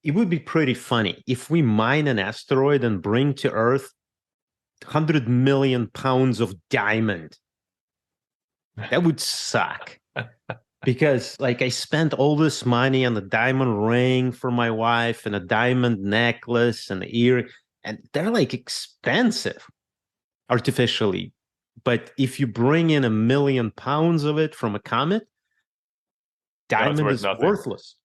it would be pretty funny if we mine an asteroid and bring to Earth 100 million pounds of diamond. That would suck. Because like I spent all this money on a diamond ring for my wife and a diamond necklace and ear, and they're like expensive artificially. But if you bring in 1 million pounds of it from a comet, No, it's diamond worth is nothing. worthless.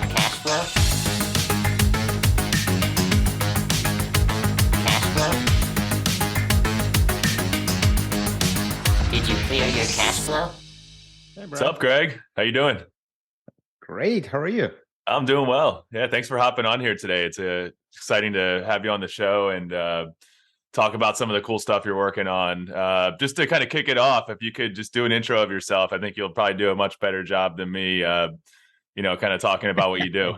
Cash flow? Cash flow? Did you clear your cash flow? Hey, What's up, Greg? How you doing? Great. How are you? I'm doing well. Yeah, thanks for hopping on here today. It's exciting to have you on the show and talk about some of the cool stuff you're working on. Just to kind of kick it off, if you could just do an intro of yourself, I think you'll probably do a much better job than me, kind of talking about what you do.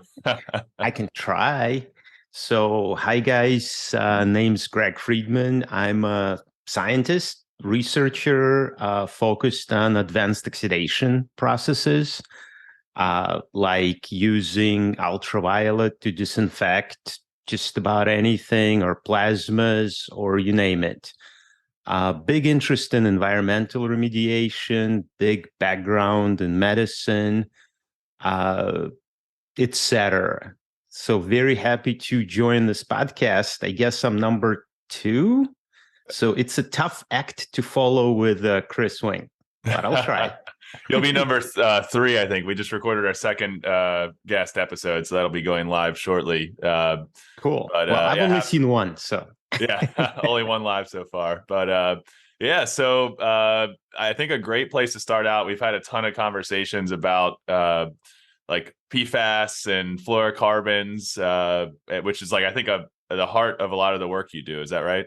I can try. So, hi guys. Name's Greg Fridman. I'm a scientist, researcher focused on advanced oxidation processes, like using ultraviolet to disinfect just about anything, or plasmas, or you name it. Big interest in environmental remediation, big background in medicine, etc. So very happy to join this podcast. I guess I'm number 2. So it's a tough act to follow with Chris Wing, but I'll try. You'll be number 3, I think. We just recorded our second guest episode, so that'll be going live shortly. Cool. But, well, I've only seen one, so. Yeah, only one live so far. But yeah, so I think a great place to start out, we've had a ton of conversations about like PFAS and fluorocarbons, which is like, I think, the heart of a lot of the work you do. Is that right?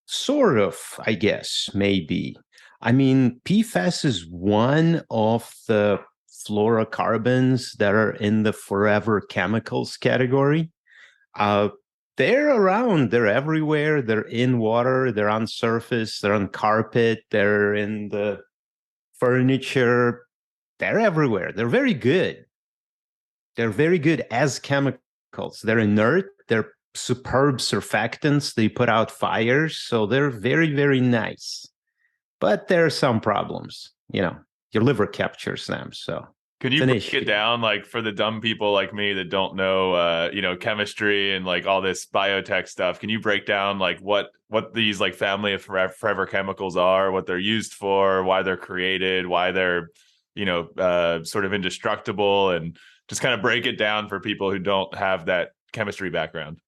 Sort of, I guess, maybe. I mean, PFAS is one of the fluorocarbons that are in the forever chemicals category. They're around, they're everywhere, they're in water, they're on surface, they're on carpet, they're in the furniture, they're everywhere. They're very good. They're very good as chemicals. They're inert, they're superb surfactants, they put out fires, so they're very, very nice. But there are some problems, your liver captures them, so. Can you break it down, like, for the dumb people like me that don't know, chemistry and like all this biotech stuff? Can you break down like what these like family of forever chemicals are, what they're used for, why they're created, why they're, sort of indestructible, and just kind of break it down for people who don't have that chemistry background?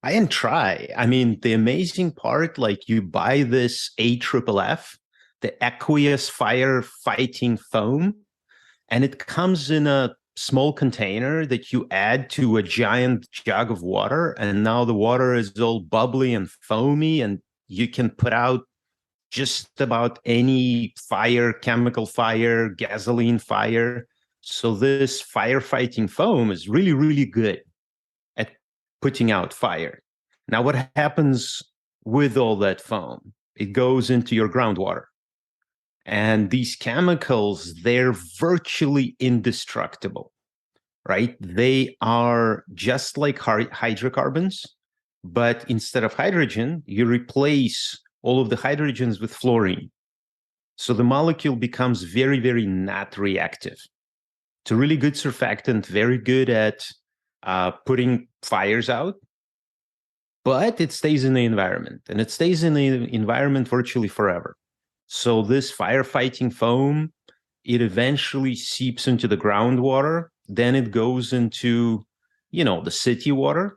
I can try. I mean, the amazing part, like, you buy this AAPF, the aqueous firefighting foam, and it comes in a small container that you add to a giant jug of water. And now the water is all bubbly and foamy, and you can put out just about any fire, chemical fire, gasoline fire. So this firefighting foam is really, really good at putting out fire. Now, what happens with all that foam? It goes into your groundwater. And these chemicals, they're virtually indestructible, right? They are just like hydrocarbons, but instead of hydrogen, you replace all of the hydrogens with fluorine. So the molecule becomes very, very not reactive. It's a really good surfactant, very good at putting fires out, but it stays in the environment, and it stays in the environment virtually forever. So this firefighting foam, it eventually seeps into the groundwater. Then it goes into, the city water.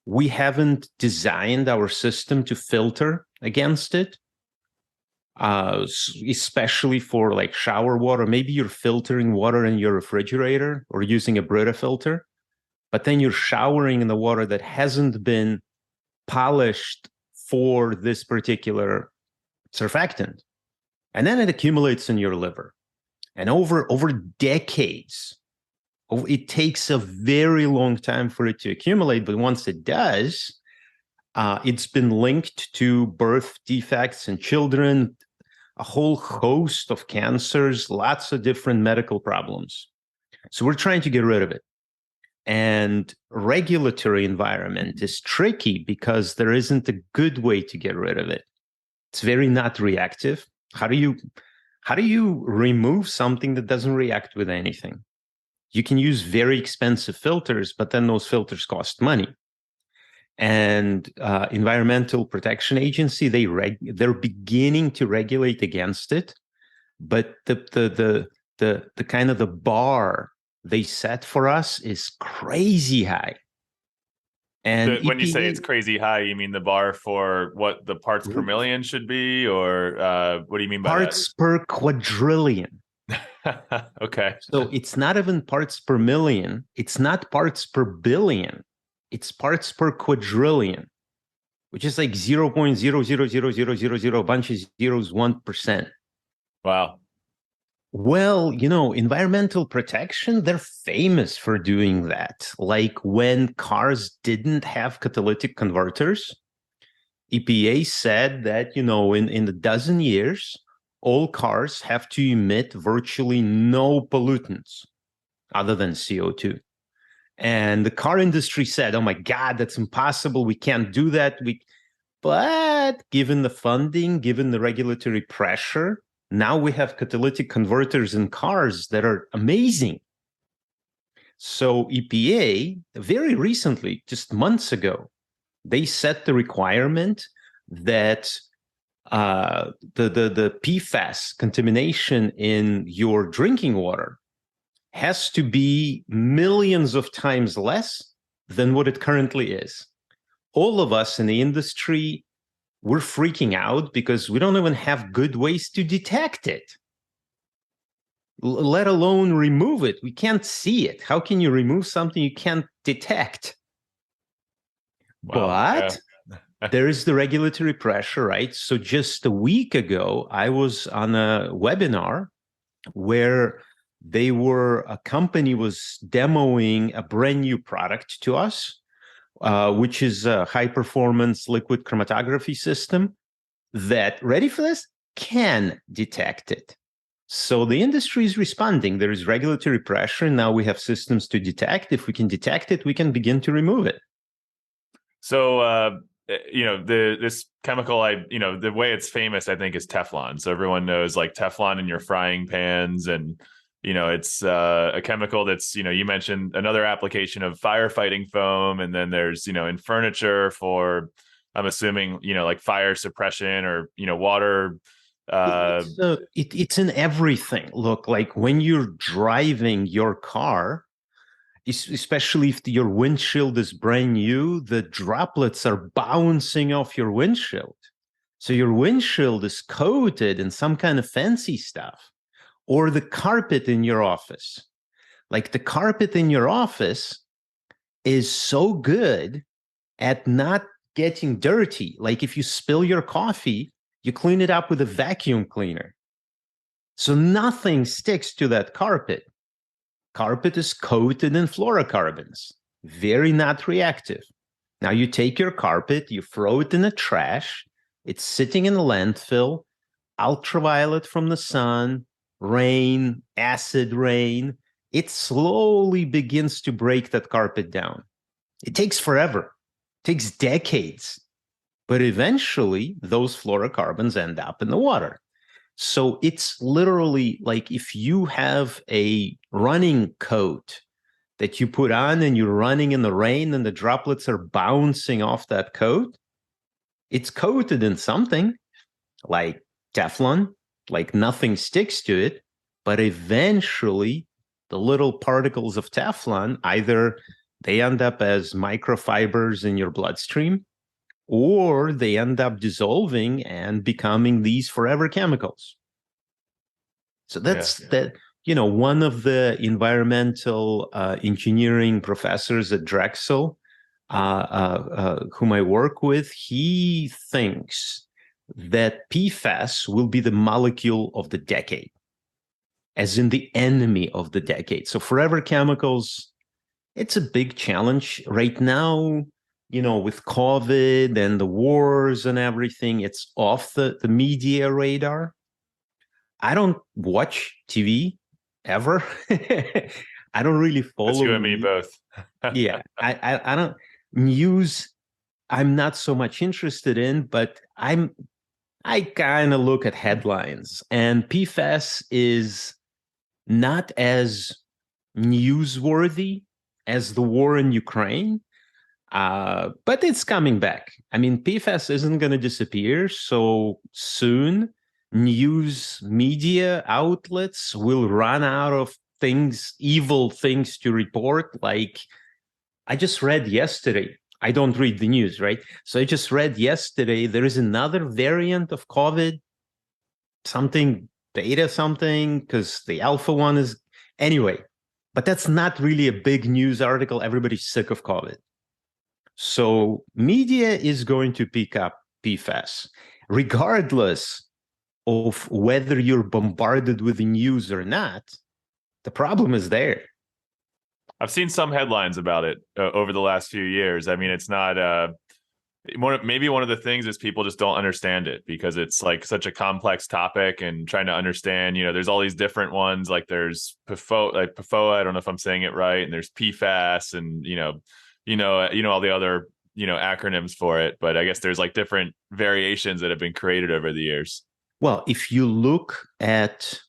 We haven't designed our system to filter against it, especially for like shower water. Maybe you're filtering water in your refrigerator or using a Brita filter, but then you're showering in the water that hasn't been polished for this particular surfactant. And then it accumulates in your liver. And over decades, it takes a very long time for it to accumulate. But once it does, it's been linked to birth defects in children, a whole host of cancers, lots of different medical problems. So we're trying to get rid of it. And regulatory environment is tricky because there isn't a good way to get rid of it. It's very not reactive. How do you remove something that doesn't react with anything? You can use very expensive filters, but then those filters cost money. And Environmental Protection Agency, they're beginning to regulate against it, but the kind of the bar they set for us is crazy high. And when you say it's crazy high, you mean the bar for what the parts per million should be, or what do you mean by parts per quadrillion? that? Okay. So it's not even parts per million. It's not parts per billion. It's parts per quadrillion, which is like 0.00000, a bunch of zeros, 1%. Wow. Well, environmental protection, they're famous for doing that. Like when cars didn't have catalytic converters, EPA said that, in a dozen years, all cars have to emit virtually no pollutants other than CO2. And the car industry said, oh my God, that's impossible. We can't do that. But given the funding, given the regulatory pressure, now we have catalytic converters in cars that are amazing. So EPA, very recently, just months ago, they set the requirement that the PFAS contamination in your drinking water has to be millions of times less than what it currently is. All of us in the industry, we're freaking out because we don't even have good ways to detect it, let alone remove it. We can't see it. How can you remove something you can't detect? Wow, but there is the regulatory pressure, right? So just a week ago, I was on a webinar where a company was demoing a brand new product to us, which is a high performance liquid chromatography system that, ready for this, can detect it. So the industry is responding. There is regulatory pressure. Now we have systems to detect. If we can detect it, we can begin to remove it. So, this chemical, the way it's famous, I think, is Teflon. So everyone knows like Teflon in your frying pans, and it's a chemical that's, you mentioned another application of firefighting foam. And then there's, in furniture for, I'm assuming, like fire suppression or, water. It's in everything. Look, like when you're driving your car, especially if your windshield is brand new, the droplets are bouncing off your windshield. So your windshield is coated in some kind of fancy stuff. Or the carpet in your office. Like the carpet in your office is so good at not getting dirty. Like if you spill your coffee, you clean it up with a vacuum cleaner. So nothing sticks to that carpet. Carpet is coated in fluorocarbons, very not reactive. Now you take your carpet, you throw it in the trash, it's sitting in a landfill, ultraviolet from the sun, rain, acid rain, it slowly begins to break that carpet down. It takes forever, it takes decades, but eventually those fluorocarbons end up in the water. So it's literally like if you have a running coat that you put on and you're running in the rain and the droplets are bouncing off that coat, it's coated in something like Teflon, like nothing sticks to it, but eventually the little particles of Teflon, either they end up as microfibers in your bloodstream, or they end up dissolving and becoming these forever chemicals. So that's one of the environmental engineering professors at Drexel, whom I work with, he thinks that PFAS will be the molecule of the decade, as in the enemy of the decade. So forever chemicals, it's a big challenge right now, with COVID and the wars and everything, it's off the media radar. I don't watch TV ever. I don't really follow. That's you and me both. Yeah, I don't news. I'm not so much interested in, but I kind of look at headlines, and PFAS is not as newsworthy as the war in Ukraine, but it's coming back. I mean, PFAS isn't going to disappear so soon. News media outlets will run out of evil things to report. Like, I just read yesterday, I don't read the news, right? So I just read yesterday, there is another variant of COVID, something beta something, because the alpha one is, anyway, but that's not really a big news article. Everybody's sick of COVID. So media is going to pick up PFAS, regardless of whether you're bombarded with the news or not. The problem is there. I've seen some headlines about it over the last few years. I mean, it's not maybe one of the things is people just don't understand it because it's like such a complex topic, and trying to understand, there's all these different ones. Like there's PFOA, I don't know if I'm saying it right, and there's PFAS, and all the other acronyms for it. But I guess there's like different variations that have been created over the years. Well, if you look at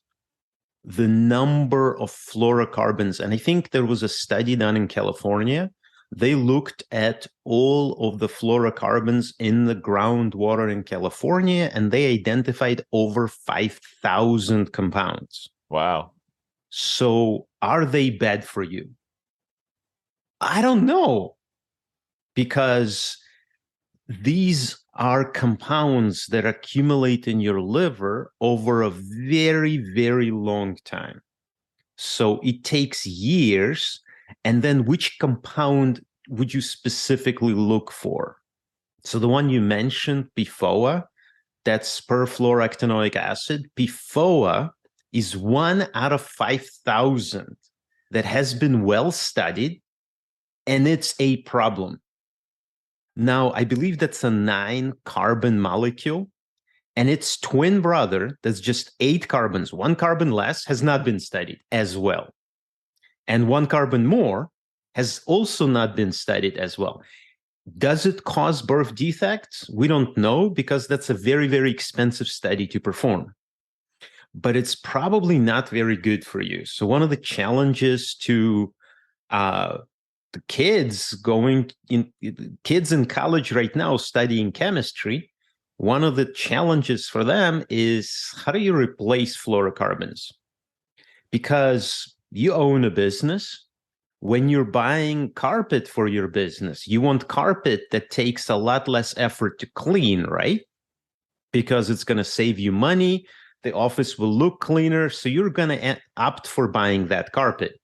the number of fluorocarbons, and I think there was a study done in California, they looked at all of the fluorocarbons in the groundwater in California, and they identified over 5,000 compounds. Wow. So are they bad for you? I don't know, because these are compounds that accumulate in your liver over a very, very long time. So it takes years. And then which compound would you specifically look for? So the one you mentioned, PFOA, that's perfluorooctanoic acid. PFOA is 1 out of 5,000 that has been well studied, and it's a problem. Now, I believe that's a 9-carbon molecule, and its twin brother, that's just 8 carbons, 1 carbon less, has not been studied as well. And 1 carbon more has also not been studied as well. Does it cause birth defects? We don't know, because that's a very, very expensive study to perform. But it's probably not very good for you. So one of the challenges to the kids in college right now studying chemistry, one of the challenges for them is, how do you replace fluorocarbons? Because you own a business. When you're buying carpet for your business, you want carpet that takes a lot less effort to clean, right? Because it's going to save you money. The office will look cleaner. So you're going to opt for buying that carpet.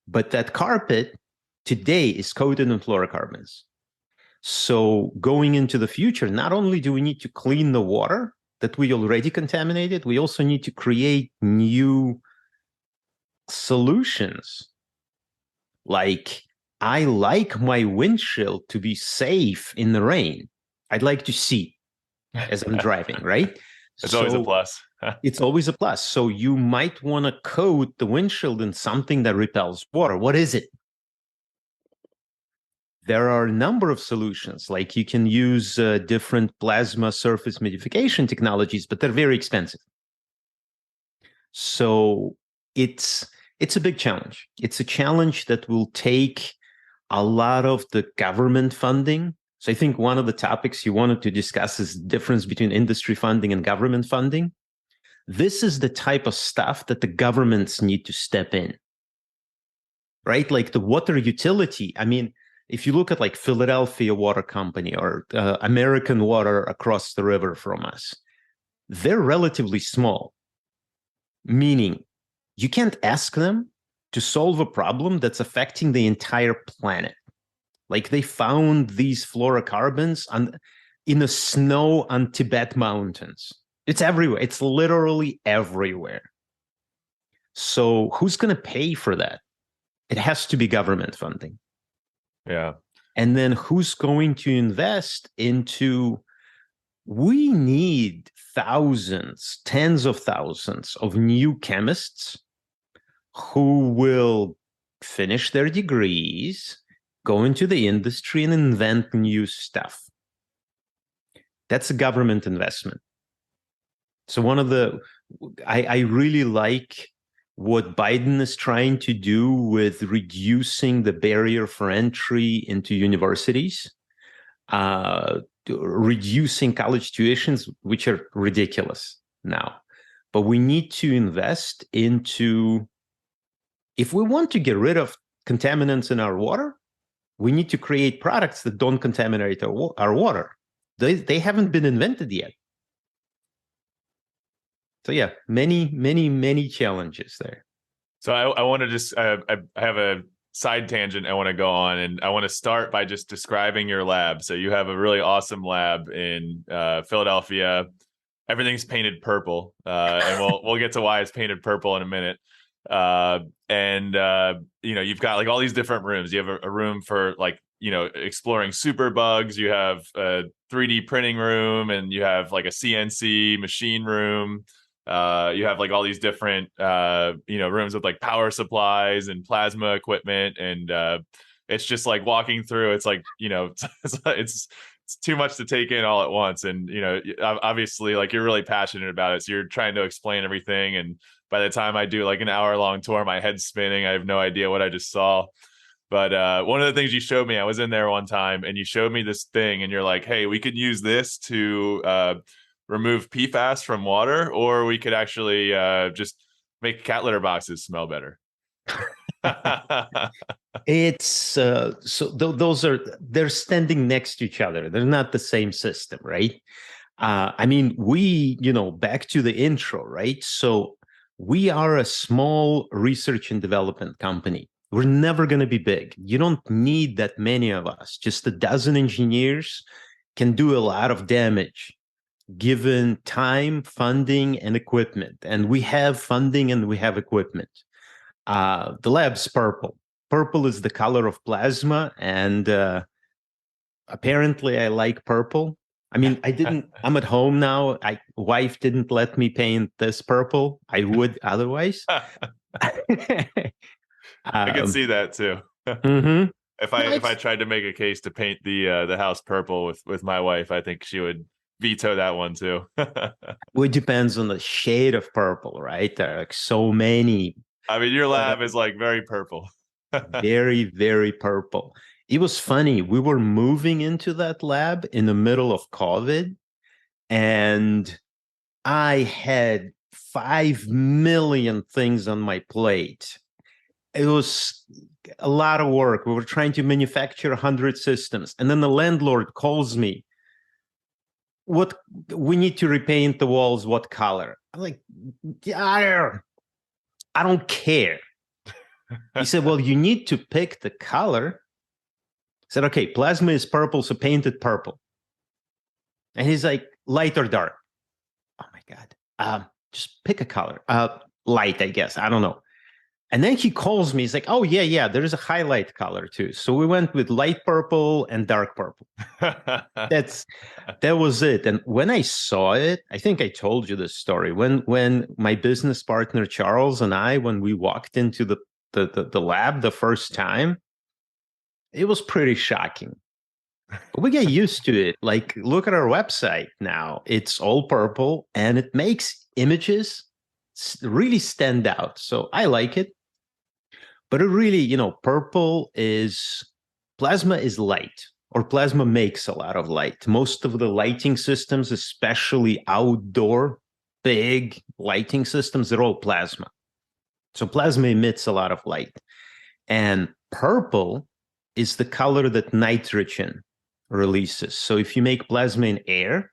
But that carpet today is coated in fluorocarbons. So going into the future, not only do we need to clean the water that we already contaminated, we also need to create new solutions. Like, I like my windshield to be safe in the rain. I'd like to see as I'm driving, right? It's always a plus. It's always a plus. So you might want to coat the windshield in something that repels water. What is it? There are a number of solutions. Like, you can use different plasma surface modification technologies, but they're very expensive. So it's a big challenge. It's a challenge that will take a lot of the government funding. So I think one of the topics you wanted to discuss is the difference between industry funding and government funding. This is the type of stuff that the governments need to step in, right? Like the water utility. I mean, if you look at like Philadelphia Water Company or American Water across the river from us, they're relatively small, meaning you can't ask them to solve a problem that's affecting the entire planet. Like, they found these fluorocarbons in the snow on Tibet mountains. It's everywhere. It's literally everywhere. So who's going to pay for that? It has to be government funding. Yeah. And then who's going to invest into, we need thousands, tens of thousands of new chemists who will finish their degrees, go into the industry and invent new stuff. That's a government investment. So I really like what Biden is trying to do with reducing the barrier for entry into universities, reducing college tuitions, which are ridiculous now. But we need to invest into, if we want to get rid of contaminants in our water, we need to create products that don't contaminate our water. They haven't been invented yet. So yeah, many challenges there. So I want to just I have a side tangent I want to go on, and I want to start by just describing your lab. So you have a really awesome lab in Philadelphia. Everything's painted purple, and we'll get to why it's painted purple in a minute. You've got like all these different rooms. You have a room for like, exploring superbugs. You have a 3D printing room, and you have like a CNC machine room. You have like all these different rooms with like power supplies and plasma equipment, and it's just like walking through. It's like it's too much to take in all at once, and obviously like you're really passionate about it, so you're trying to explain everything. And by the time I do like an hour-long tour, my head's spinning. I have no idea what I just saw. But one of the things you showed me, I was in there one time, and you showed me this thing, and you're like, "Hey, we could use this to remove PFAS from water, or we could actually just make cat litter boxes smell better." It's they're standing next to each other. They're not the same system, right? Back to the intro, right? So we are a small research and development company. We're never going to be big. You don't need that many of us. Just a dozen engineers can do a lot of damage given time, funding, and equipment. And we have funding and we have equipment. The lab's purple. Purple is the color of plasma, and apparently I like purple. I'm at home now. Wife didn't let me paint this purple. I would otherwise. I can see that too. Mm-hmm. If I tried to make a case to paint the house purple with my wife, I think she would veto that one too. Well, it depends on the shade of purple, right? There are like so many. I mean, your lab is like very purple. Very, very purple. It was funny. We were moving into that lab in the middle of COVID, and I had 5 million things on my plate. It was a lot of work. We were trying to manufacture 100 systems. And then the landlord calls me. "What? We need to repaint the walls. What color?" I'm like, "I don't care." He said, "Well, you need to pick the color." I said, "Okay, plasma is purple, so paint it purple." And he's like, "Light or dark?" Oh my God. Just pick a color. Light, I guess. I don't know. And then he calls me. He's like, "Oh, yeah, there is a highlight color too." So we went with light purple and dark purple. That was it. And when I saw it, I think I told you this story. When my business partner Charles and I, when we walked into the lab the first time, it was pretty shocking. But we get used to it. Like, look at our website now. It's all purple, and it makes images really stand out. So I like it. But it really, plasma is light, or plasma makes a lot of light. Most of the lighting systems, especially outdoor big lighting systems, they're all plasma. So plasma emits a lot of light. And purple is the color that nitrogen releases. So if you make plasma in air,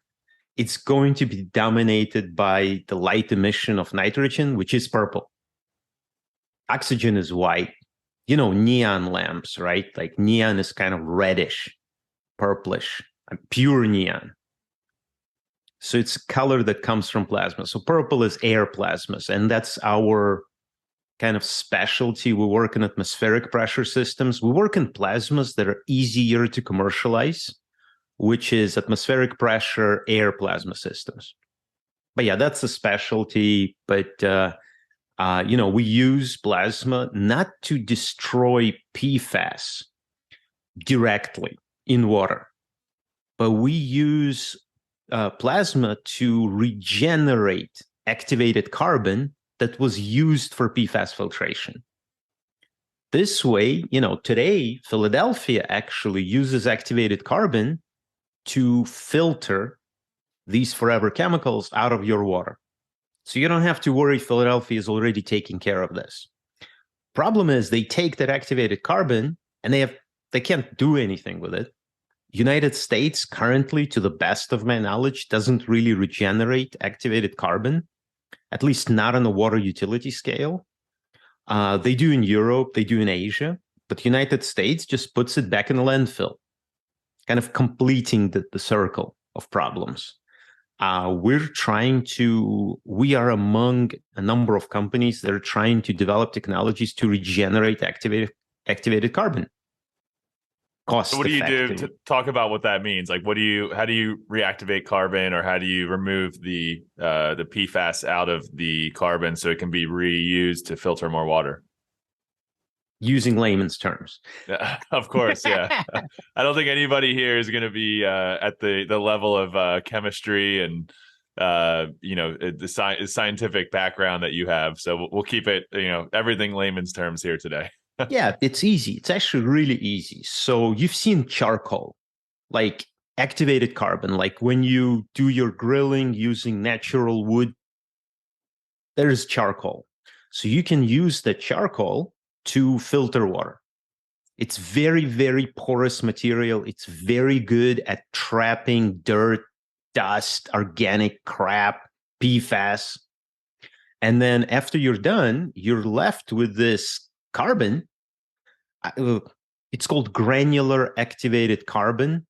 it's going to be dominated by the light emission of nitrogen, which is purple. Oxygen is white. Neon lamps, right? Like neon is kind of reddish, purplish, pure neon. So it's a color that comes from plasma. So purple is air plasmas, and that's our kind of specialty. We work in atmospheric pressure systems. We work in plasmas that are easier to commercialize, which is atmospheric pressure air plasma systems. But yeah, that's a specialty. But we use plasma not to destroy PFAS directly in water, but we use plasma to regenerate activated carbon that was used for PFAS filtration. This way, today, Philadelphia actually uses activated carbon to filter these forever chemicals out of your water. So you don't have to worry, Philadelphia is already taking care of this. Problem is they take that activated carbon and they can't do anything with it. United States currently, to the best of my knowledge, doesn't really regenerate activated carbon, at least not on a water utility scale. They do in Europe, they do in Asia, but United States just puts it back in the landfill, kind of completing the circle of problems. We are among a number of companies that are trying to develop technologies to regenerate activated carbon. So what do you do to talk about what that means? Like, how do you reactivate carbon, or how do you remove the PFAS out of the carbon so it can be reused to filter more water? Using layman's terms. Of course, yeah. I don't think anybody here is going to be at the level of chemistry and the scientific background that you have. So we'll keep it, everything layman's terms here today. Yeah, it's easy. It's actually really easy. So you've seen charcoal, like activated carbon, like when you do your grilling using natural wood, there's charcoal. So you can use the charcoal to filter water. It's very, very porous material. It's very good at trapping dirt, dust, organic crap, PFAS. And then after you're done, you're left with this carbon. It's called granular activated carbon.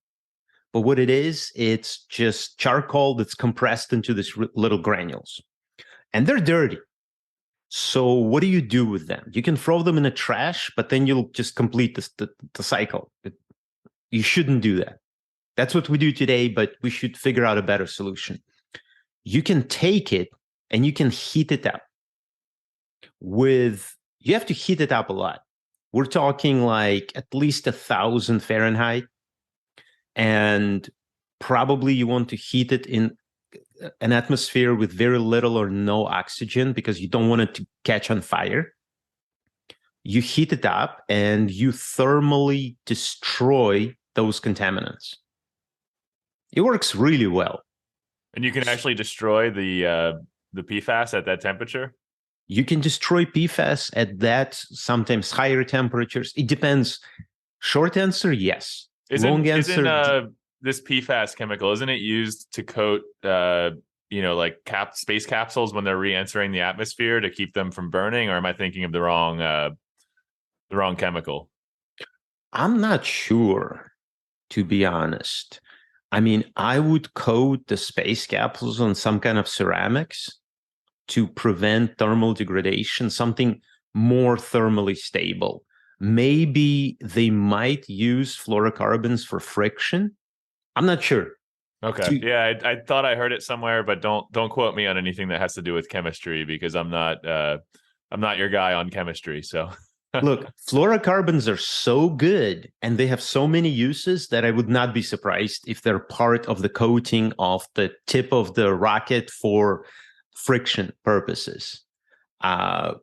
But what it is, it's just charcoal that's compressed into these little granules. And they're dirty. So what do you do with them? You can throw them in the trash, but then you'll just complete the cycle. You shouldn't do that. That's what we do today, but we should figure out a better solution. You can take it and you can heat it up. You have to heat it up a lot. We're talking like at least 1,000 Fahrenheit. And probably you want to heat it in an atmosphere with very little or no oxygen because you don't want it to catch on fire. You heat it up and you thermally destroy those contaminants. It works really well. And you can actually destroy the PFAS at that temperature? You can destroy PFAS at that, sometimes higher temperatures. It depends. Short answer, yes. Long answer, this PFAS chemical, isn't it used to coat, space capsules when they're re-entering the atmosphere to keep them from burning? Or am I thinking of the wrong chemical? I'm not sure, to be honest. I mean, I would coat the space capsules on some kind of ceramics to prevent thermal degradation, something more thermally stable. Maybe they might use fluorocarbons for friction. I'm not sure. Okay. I thought I heard it somewhere, but don't quote me on anything that has to do with chemistry because I'm not your guy on chemistry. So look, fluorocarbons are so good and they have so many uses that I would not be surprised if they're part of the coating of the tip of the rocket for friction purposes.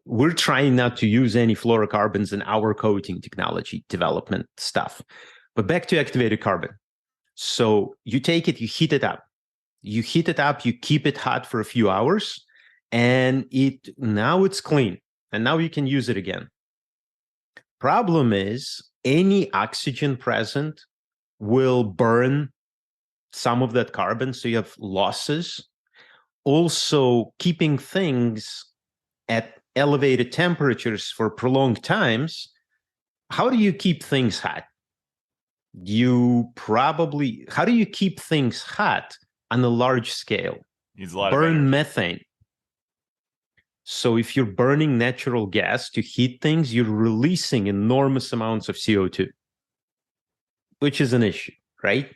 We're trying not to use any fluorocarbons in our coating technology development stuff. But back to activated carbon. So you take it, you heat it up. You heat it up, you keep it hot for a few hours, and now it's clean. And now you can use it again. Problem is, any oxygen present will burn some of that carbon, so you have losses. Also, keeping things at elevated temperatures for prolonged times, how do you keep things hot? How do you keep things hot on a large scale? Needs a lot Burn of energy. methane. So if you're burning natural gas to heat things, you're releasing enormous amounts of CO2, which is an issue, right?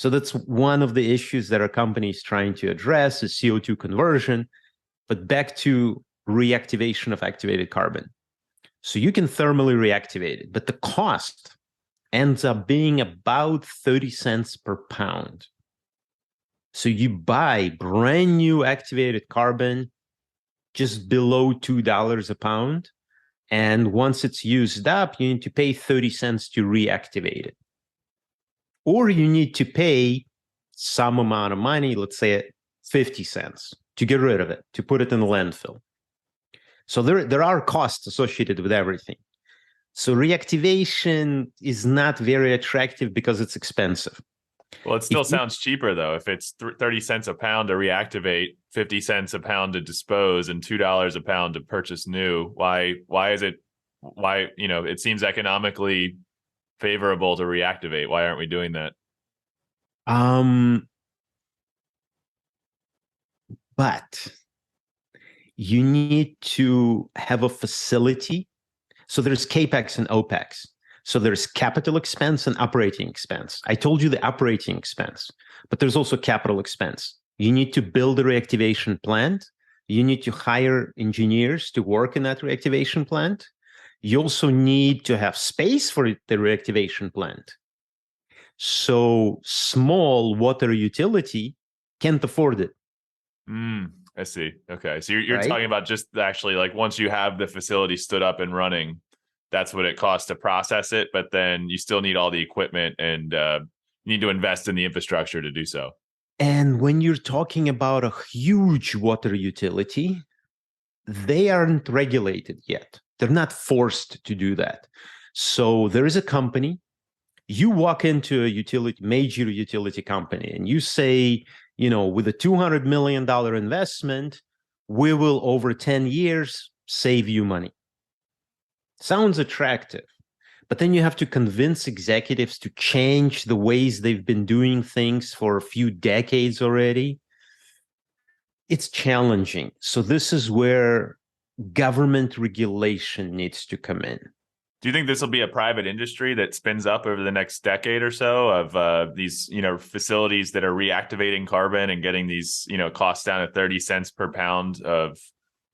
So that's one of the issues that our company is trying to address is CO2 conversion. But back to reactivation of activated carbon. So you can thermally reactivate it, but the cost ends up being about 30 cents per pound. So you buy brand new activated carbon just below $2 a pound. And once it's used up, you need to pay 30 cents to reactivate it. Or you need to pay some amount of money, let's say 50 cents, to get rid of it, to put it in the landfill. So there are costs associated with everything. So reactivation is not very attractive because it's expensive. Well, it still sounds cheaper, though. If it's 30 cents a pound to reactivate, 50 cents a pound to dispose, and $2 a pound to purchase new, why is it, it seems economically favorable to reactivate. Why aren't we doing that? But you need to have a facility. So there's CAPEX and OPEX. So there's capital expense and operating expense. I told you the operating expense, but there's also capital expense. You need to build a reactivation plant. You need to hire engineers to work in that reactivation plant. You also need to have space for the reactivation plant. So small water utility can't afford it. I see. Okay. So you're Right? talking about just actually like once you have the facility stood up and running, that's what it costs to process it. But then you still need all the equipment and you need to invest in the infrastructure to do so. And when you're talking about a huge water utility, they aren't regulated yet. They're not forced to do that. So there is a company. You walk into a major utility company and you say, with a $200 million investment, we will over 10 years save you money. Sounds attractive, but then you have to convince executives to change the ways they've been doing things for a few decades already. It's challenging. So this is where government regulation needs to come in. Do you think this will be a private industry that spins up over the next decade or so of these, facilities that are reactivating carbon and getting these, costs down to 30 cents per pound of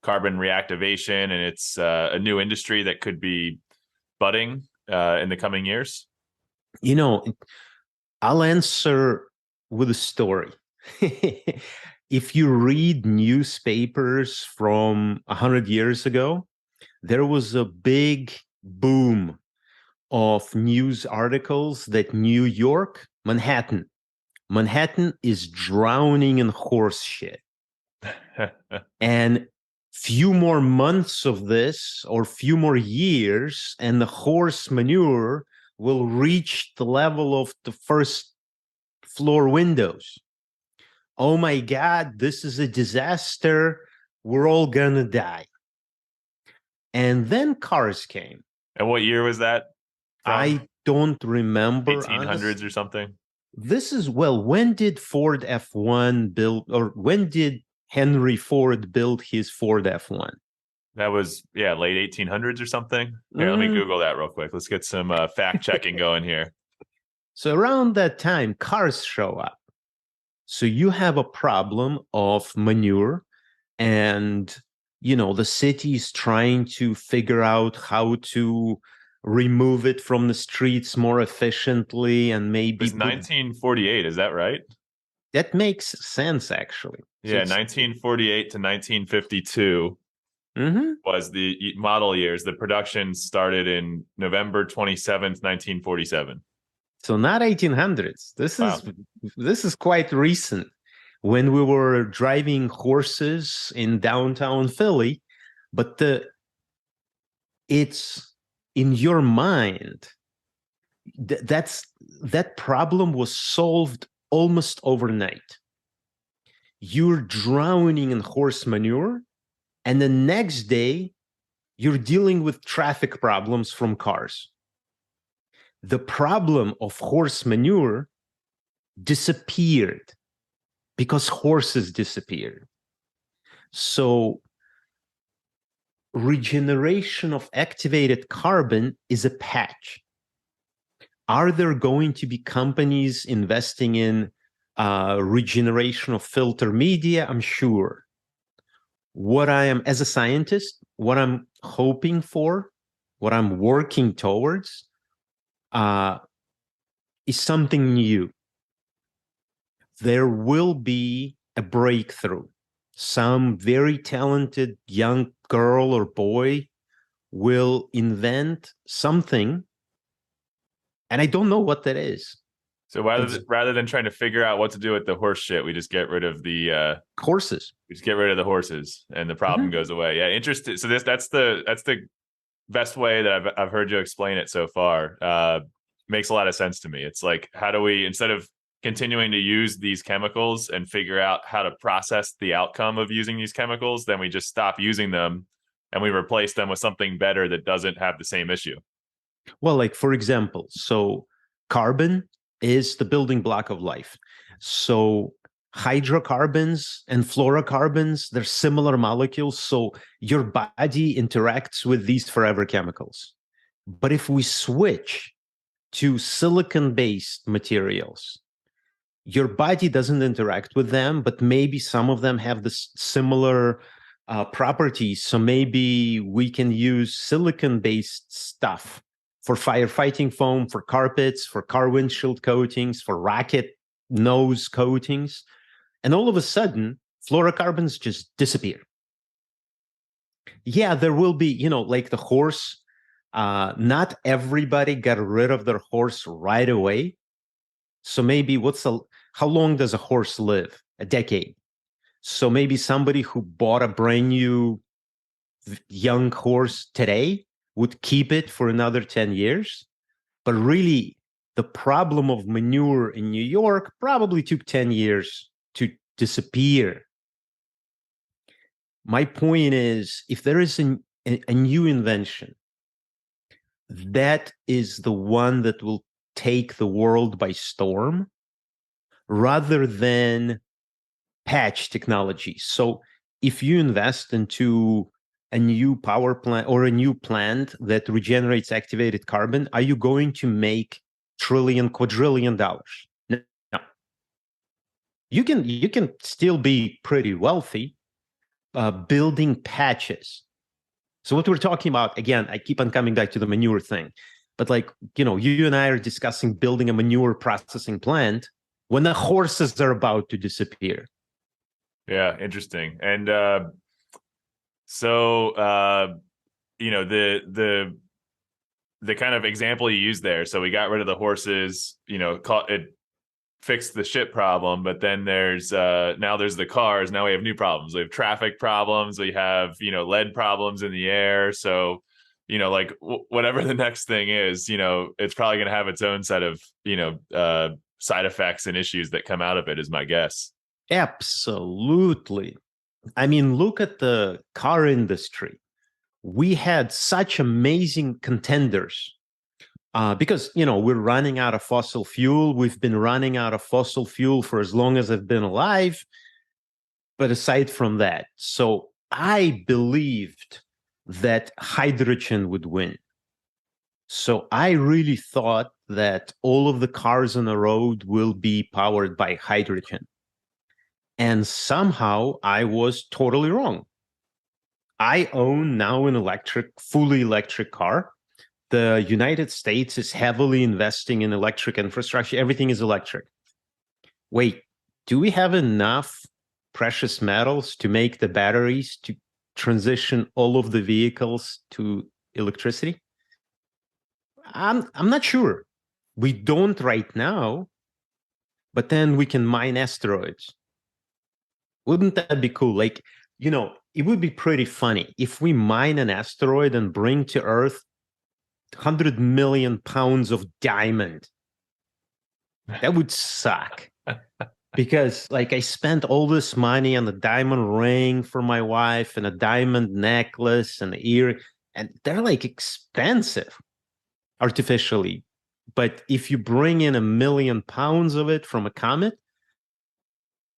carbon reactivation? And it's a new industry that could be budding in the coming years? I'll answer with a story. If you read newspapers from 100 years ago, there was a big boom of news articles that Manhattan is drowning in horse shit. And few more months of this or few more years and the horse manure will reach the level of the first floor windows. Oh my God, this is a disaster. We're all gonna die. And then cars came. And what year was that from? I don't remember. 1800s or something? When did Ford F1 build, or when did Henry Ford build his Ford F1? That was, late 1800s or something. Here, let me Google that real quick. Let's get some fact checking going here. So around that time, cars show up. So you have a problem of manure and the city's trying to figure out how to remove it from the streets more efficiently and maybe... It was 1948, is that right? That makes sense, actually. Yeah, 1948 to 1952 was the model years. The production started in November 27th, 1947. So not 1800s. This is quite recent. When we were driving horses in downtown Philly, but it's in your mind. That problem was solved almost overnight. You're drowning in horse manure, and the next day you're dealing with traffic problems from cars. The problem of horse manure disappeared because horses disappeared. So regeneration of activated carbon is a patch. Are there going to be companies investing in regeneration of filter media? I'm sure. What I am, as a scientist, what I'm hoping for, what I'm working towards, is something new. There will be a breakthrough. Some very talented young girl or boy will invent something, and I don't know what that is. So rather than trying to figure out what to do with the horse shit, we just get rid of the horses. We just get rid of the horses, and the problem goes away. Yeah, interesting. So that's the best way that I've heard you explain it so far. Makes a lot of sense to me. It's like, how do we, instead of continuing to use these chemicals and figure out how to process the outcome of using these chemicals, then we just stop using them and we replace them with something better that doesn't have the same issue. Well, like, for example, so carbon is the building block of life. So hydrocarbons and fluorocarbons, they're similar molecules. So your body interacts with these forever chemicals. But if we switch to silicon-based materials, your body doesn't interact with them, but maybe some of them have this similar properties. So maybe we can use silicon-based stuff for firefighting foam, for carpets, for car windshield coatings, for rocket nose coatings. And all of a sudden, fluorocarbons just disappear. Yeah, there will be, like the horse. Not everybody got rid of their horse right away. So maybe how long does a horse live? A decade. So maybe somebody who bought a brand new young horse today would keep it for another 10 years. But really, the problem of manure in New York probably took 10 years to disappear. My point is, if there is a new invention, that is the one that will take the world by storm, rather than patch technology. So if you invest into a new power plant or a new plant that regenerates activated carbon, are you going to make trillion, quadrillion dollars? No. You can still be pretty wealthy building patches. So what we're talking about, again, I keep on coming back to the manure thing, but like, you and I are discussing building a manure processing plant when the horses are about to disappear. Yeah, interesting. And so the kind of example you used there. So we got rid of the horses, it fixed the shit problem, but then there's now there's the cars. Now we have new problems. We have traffic problems. We have lead problems in the air. So like whatever the next thing is, it's probably going to have its own set of side effects and issues that come out of it, is my guess. Absolutely. I mean, look at the car industry. We had such amazing contenders because, we're running out of fossil fuel. We've been running out of fossil fuel for as long as I've been alive. But aside from that, so I believed that hydrogen would win. So I really thought that all of the cars on the road will be powered by hydrogen. And somehow I was totally wrong. I own now an fully electric car. The United States is heavily investing in electric infrastructure. Everything is electric. Wait, do we have enough precious metals to make the batteries to transition all of the vehicles to electricity? I'm not sure. We don't right now, but then we can mine asteroids. Wouldn't that be cool? Like, it would be pretty funny if we mine an asteroid and bring to Earth 100 million pounds of diamond. That would suck. Because, like, I spent all this money on a diamond ring for my wife and a diamond necklace and earring, and they're like expensive artificially. But if you bring in 1 million pounds of it from a comet,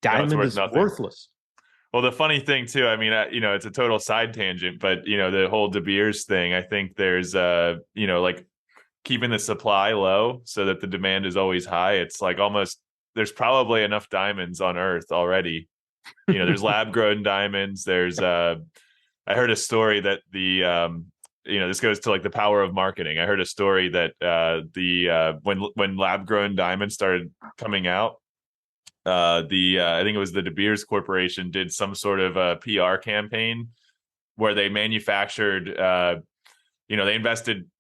diamond is worthless. Well, the funny thing too, I mean, it's a total side tangent, but the whole De Beers thing, I think there's like keeping the supply low so that the demand is always high. It's like almost there's probably enough diamonds on Earth already. There's lab grown diamonds. There's I heard a story that this goes to like the power of marketing. I heard a story that when lab grown diamonds started coming out, I think it was the De Beers Corporation did some sort of a PR campaign where they manufactured, they invested,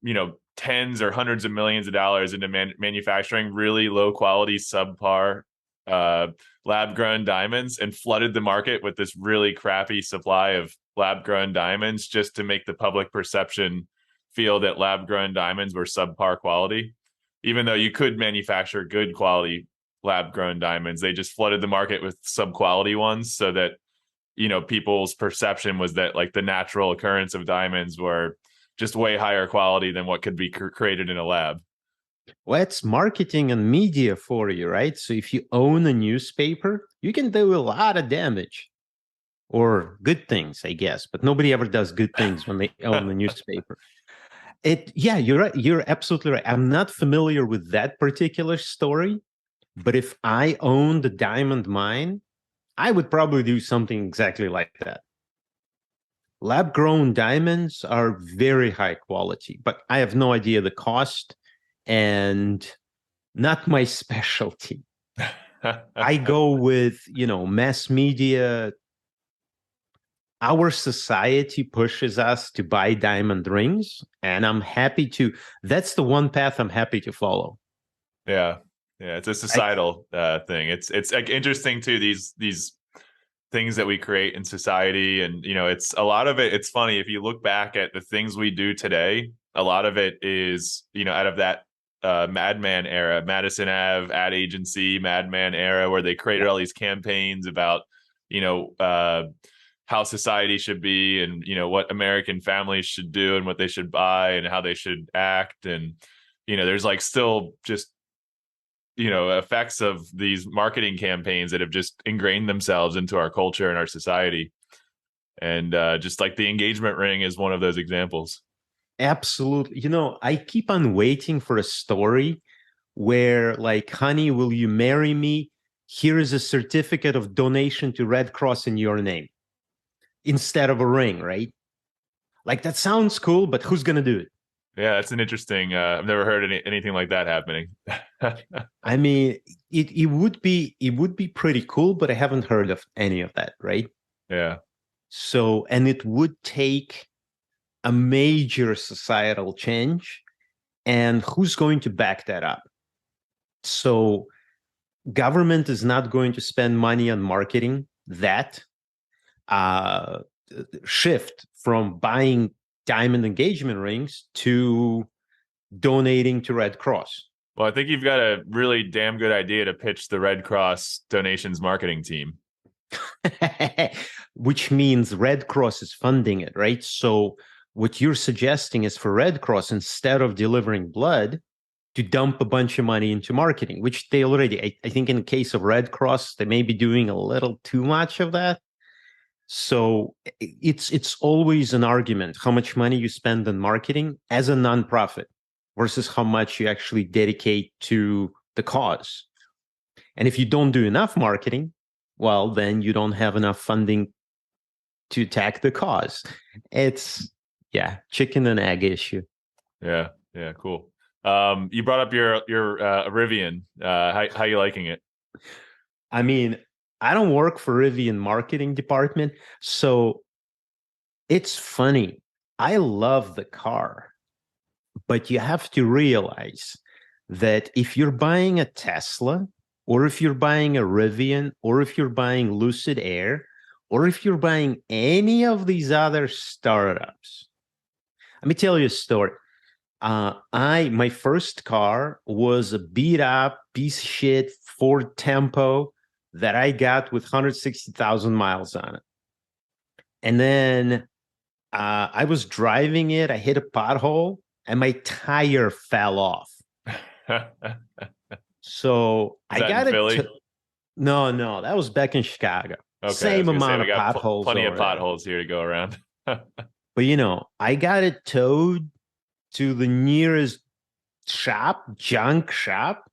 tens or hundreds of millions of dollars into manufacturing really low quality, subpar lab grown diamonds and flooded the market with this really crappy supply of lab grown diamonds just to make the public perception feel that lab grown diamonds were subpar quality, even though you could manufacture good quality lab grown diamonds. They just flooded the market with sub quality ones so that people's perception was that like the natural occurrence of diamonds were just way higher quality than what could be created in a lab. Well, it's marketing and media for you, right? So if you own a newspaper, you can do a lot of damage or good things, I guess, but nobody ever does good things when they own a newspaper. You're right. You're absolutely right. I'm not familiar with that particular story, but if I owned a diamond mine, I would probably do something exactly like that. Lab-grown diamonds are very high quality, but I have no idea the cost and not my specialty. I go with, mass media. Our society pushes us to buy diamond rings, and I'm happy to. That's the one path I'm happy to follow. Yeah. Yeah, it's a societal thing. It's like interesting too, these things that we create in society, and it's a lot of it. It's funny if you look back at the things we do today. A lot of it is out of that Madman era, Madison Ave ad agency, Madman era, where they created all these campaigns about how society should be and what American families should do and what they should buy and how they should act, and there's like still just effects of these marketing campaigns that have just ingrained themselves into our culture and our society. And just like the engagement ring is one of those examples. Absolutely. I keep on waiting for a story where like, honey, will you marry me? Here is a certificate of donation to Red Cross in your name instead of a ring, right? Like that sounds cool, but who's going to do it? Yeah, that's an interesting. I've never heard anything like that happening. I mean, it would be pretty cool, but I haven't heard of any of that, right? Yeah. So, and it would take a major societal change, and who's going to back that up? So, government is not going to spend money on marketing that shift from buying diamond engagement rings to donating to Red Cross. Well, I think you've got a really damn good idea to pitch the Red Cross donations marketing team. Which means Red Cross is funding it, right? So what you're suggesting is for Red Cross, instead of delivering blood, to dump a bunch of money into marketing, which they already, I think in the case of Red Cross, they may be doing a little too much of that. So it's always an argument how much money you spend on marketing as a nonprofit versus how much you actually dedicate to the cause. And if you don't do enough marketing, well, then you don't have enough funding to attack the cause. It's chicken and egg issue. Yeah, cool. You brought up your Rivian. How you liking it? I mean, I don't work for Rivian marketing department, so it's funny. I love the car, but you have to realize that if you're buying a Tesla, or if you're buying a Rivian, or if you're buying Lucid Air, or if you're buying any of these other startups, let me tell you a story. My first car was a beat up piece of shit Ford Tempo that I got with 160,000 miles on it. And then I was driving it. I hit a pothole and my tire fell off. So I got it. No, that was back in Chicago. Okay, same amount of potholes. Plenty of potholes here to go around. But I got it towed to the nearest junk shop,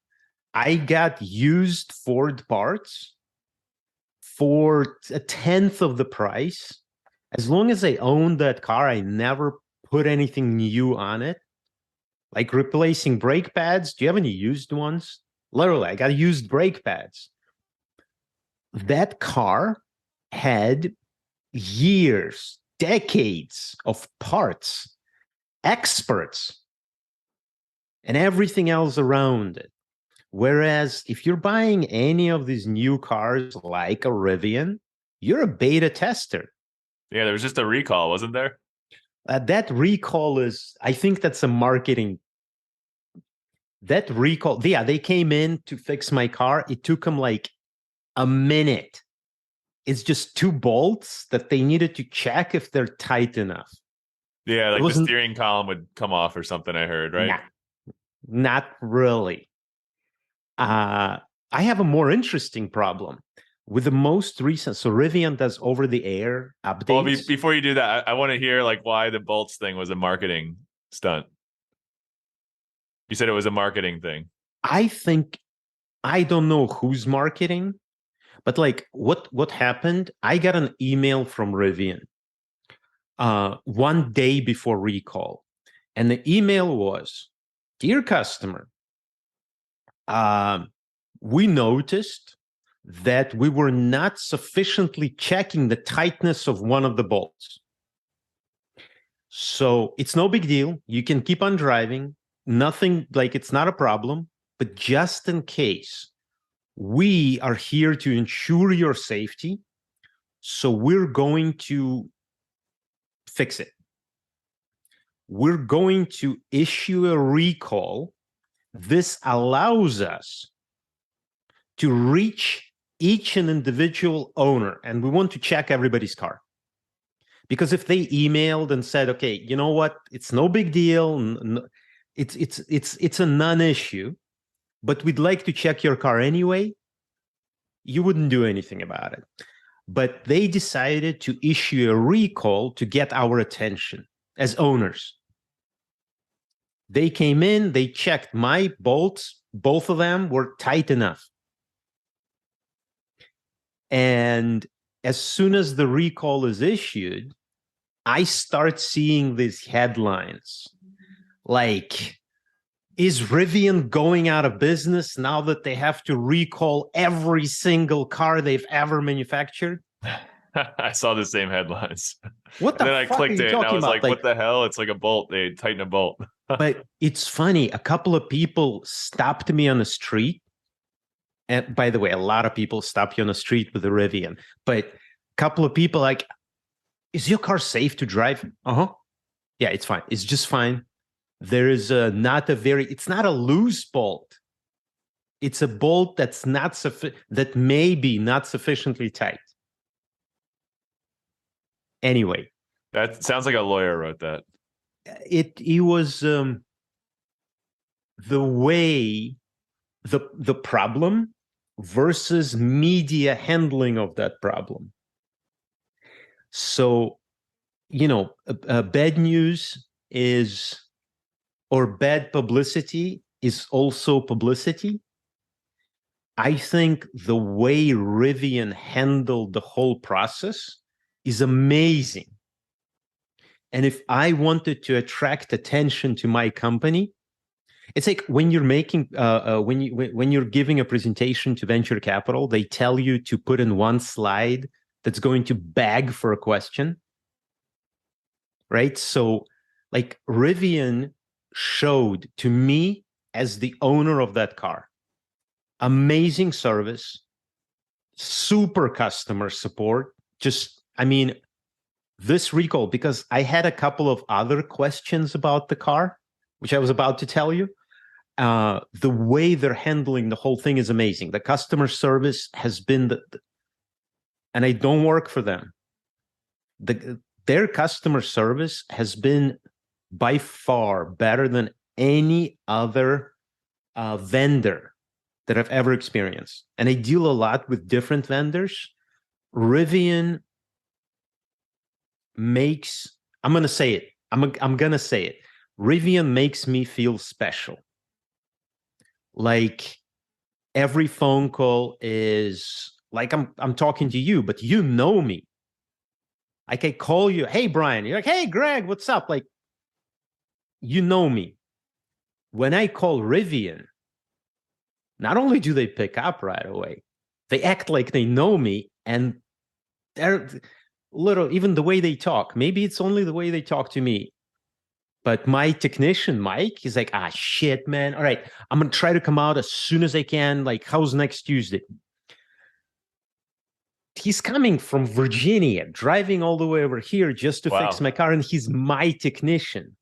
I got used Ford parts for a tenth of the price. As long as I owned that car, I never put anything new on it. Like replacing brake pads. Do you have any used ones? Literally, I got used brake pads. That car had years, decades of parts, experts, and everything else around it. Whereas if you're buying any of these new cars like a Rivian, you're a beta tester. Yeah, there was just a recall, wasn't there? That recall is, I think that's a marketing. That recall, yeah, they came in to fix my car. It took them like a minute. It's just 2 bolts that they needed to check if they're tight enough. Yeah, like the steering column would come off or something, I heard, right? Nah, not really. I have a more interesting problem with the most recent. So Rivian does over-the-air updates. Well, before you do that, I want to hear like why the bolts thing was a marketing stunt. You said it was a marketing thing. I think, I don't know who's marketing, but like what happened, I got an email from Rivian one day before recall. And the email was, "Dear customer, we noticed that we were not sufficiently checking the tightness of one of the bolts. So it's no big deal. You can keep on driving. Nothing, like it's not a problem. But just in case, we are here to ensure your safety. So we're going to fix it. We're going to issue a recall. This allows us to reach each and individual owner, and we want to check everybody's car. Because if they emailed and said, okay, you know what, it's no big deal, it's a non-issue, but we'd like to check your car anyway, you wouldn't do anything about it. But they decided to issue a recall to get our attention as owners. They came in, they checked my bolts, both of them were tight enough. And as soon as the recall is issued, I start seeing these headlines like, is Rivian going out of business now that they have to recall every single car they've ever manufactured? I saw the same headlines. What the fuck fuck are you talking about? And I was like, what the hell? It's like a bolt. They tighten a bolt. But it's funny. A couple of people stopped me on the street. And by the way, a lot of people stop you on the street with a Rivian. But a couple of people like, is your car safe to drive? Uh-huh. Yeah, it's fine. It's just fine. There is it's not a loose bolt. It's a bolt that's that may be not sufficiently tight. Anyway. That sounds like a lawyer wrote that. It was the way, the problem versus media handling of that problem. So, bad news is, or bad publicity is also publicity. I think the way Rivian handled the whole process is amazing. And if I wanted to attract attention to my company, it's like when you're making, when you're giving a presentation to venture capital, they tell you to put in one slide that's going to beg for a question, right? So like Rivian showed to me as the owner of that car, amazing service, super customer support. Just, I mean, this recall, because I had a couple of other questions about the car, which I was about to tell you. The way they're handling the whole thing is amazing. The customer service has been, and I don't work for them. Their customer service has been by far better than any other vendor that I've ever experienced. And I deal a lot with different vendors. Rivian makes, I'm going to say it. I'm going to say it. Rivian makes me feel special. Like every phone call is like I'm talking to you, but you know me. Like I call you, hey Brian, you're like, hey Greg, what's up? Like, you know me. When I call Rivian, not only do they pick up right away, they act like they know me, and they're little, even the way they talk. Maybe it's only the way they talk to me. But my technician, Mike, he's like, ah, shit, man. All right, I'm going to try to come out as soon as I can. Like, how's next Tuesday? He's coming from Virginia, driving all the way over here just to fix my car, and he's my technician.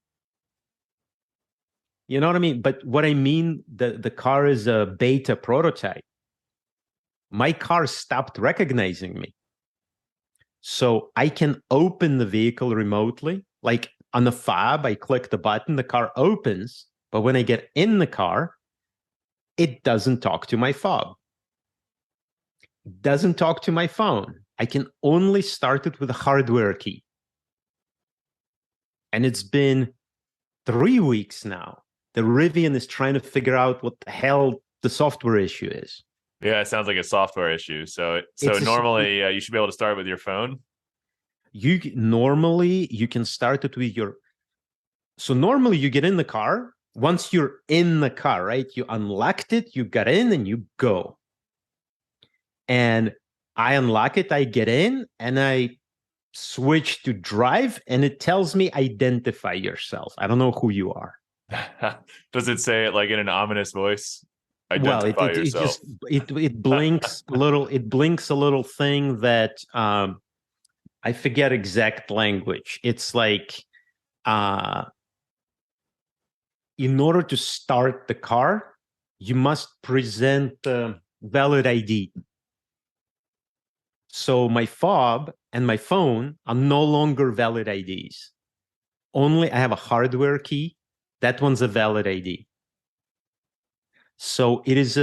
You know what I mean? But what I mean, the car is a beta prototype. My car stopped recognizing me. So I can open the vehicle remotely. Like on the fob, I click the button, the car opens. But when I get in the car, it doesn't talk to my fob. It doesn't talk to my phone. I can only start it with a hardware key. And it's been 3 weeks now. The Rivian is trying to figure out what the hell the software issue is. Yeah, it sounds like a software issue. So normally you should be able to start with your phone. Normally you can start it with your. So normally you get in the car. Once you're in the car, right? You unlocked it, you got in, and you go. And I unlock it, I get in, and I switch to drive, and it tells me identify yourself. I don't know who you are. Does it say it like in an ominous voice? Identify yourself. It blinks a little. It blinks a little thing that I forget exact language. It's like in order to start the car, you must present valid ID. So my fob and my phone are no longer valid IDs. Only I have a hardware key. That one's a valid ID. So it's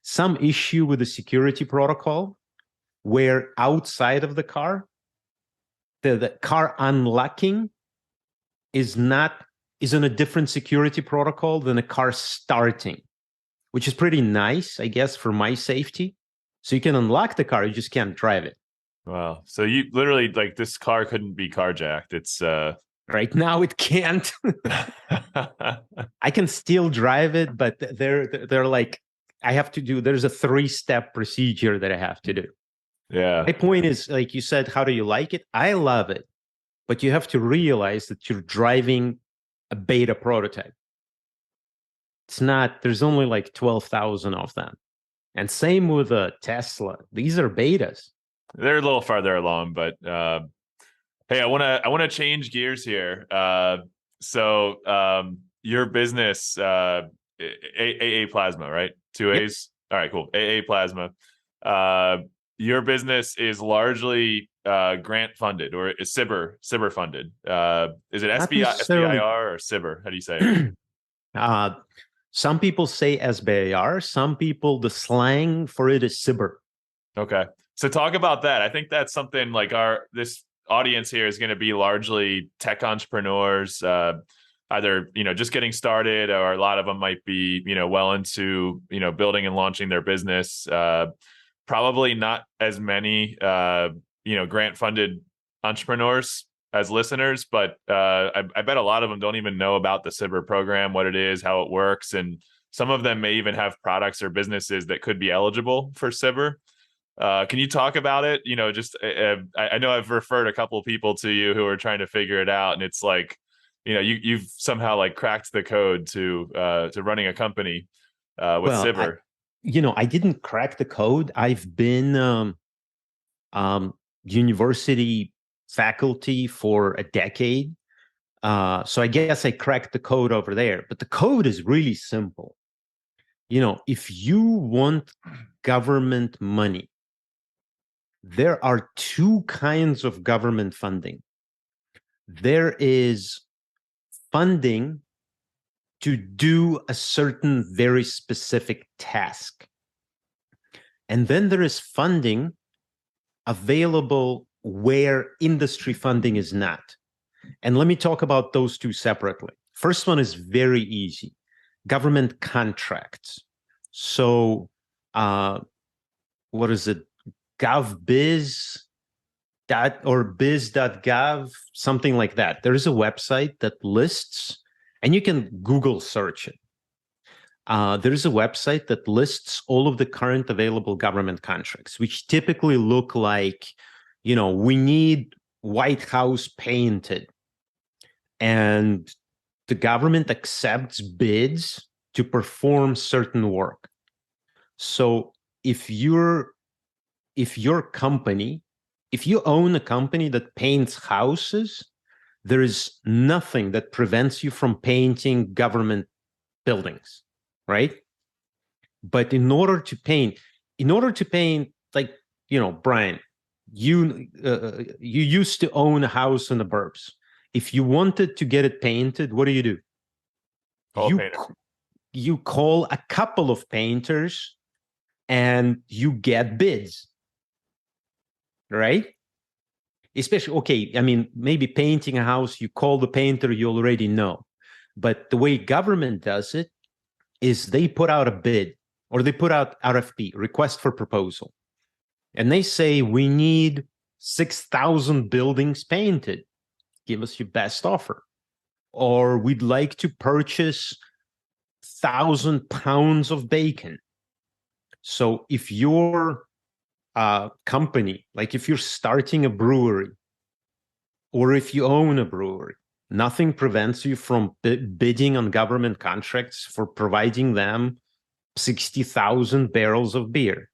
some issue with the security protocol where outside of the car, the car unlocking is on a different security protocol than a car starting, which is pretty nice, I guess, for my safety. So you can unlock the car, you just can't drive it. Wow. So you literally, like, this car couldn't be carjacked. It's right now it can't. I can still drive it, but they're like, I have to do, there's a 3-step procedure that I have to do. Yeah. My point is, like you said, how do you like it? I love it, but you have to realize that you're driving a beta prototype. It's not, there's only like 12,000 of them. And same with a Tesla. These are betas. They're a little farther along, but hey, I want to change gears here. So your business, AAPlasma, right? 2 A's. Yep. All right, cool. AAPlasma. Your business is largely grant funded, or is SBIR funded? Is it SBIR or SBIR? How do you say it? Some people say SBIR. Some people, the slang for it is SBIR. Okay, so talk about that. I think that's something like this audience here is going to be largely tech entrepreneurs, either just getting started, or a lot of them might be well into building and launching their business. Probably not as many grant funded entrepreneurs as listeners, but I bet a lot of them don't even know about the SBIR program, what it is, how it works, and some of them may even have products or businesses that could be eligible for SBIR. Can you talk about it? I know I've referred a couple of people to you who are trying to figure it out, and it's like, you've somehow like cracked the code to running a company with SBIR. I didn't crack the code. I've been university faculty for a decade. So I guess I cracked the code over there. But the code is really simple. If you want government money, there are 2 kinds of government funding. There is funding to do a certain very specific task. And then there is funding available where industry funding is not. And let me talk about those 2 separately. First one is very easy. government contracts. So what is it? GovBiz or biz.gov, something like that. There is a website that lists, and you can Google search it. There is a website that lists all of the current available government contracts, which typically look like, we need White House painted. And the government accepts bids to perform certain work. So if your company, if you own a company that paints houses, there is nothing that prevents you from painting government buildings, right? But in order to paint, like, Brian, you used to own a house in the burbs. If you wanted to get it painted, what do? You call a couple of painters and you get bids, right? Especially, okay, I mean, maybe painting a house, you call the painter, you already know. But the way government does it is they put out a bid, or they put out RFP, request for proposal. And they say, we need 6,000 buildings painted. Give us your best offer. Or we'd like to purchase 1,000 pounds of bacon. So if your company, like if you're starting a brewery, or if you own a brewery, nothing prevents you from bidding on government contracts for providing them 60,000 barrels of beer.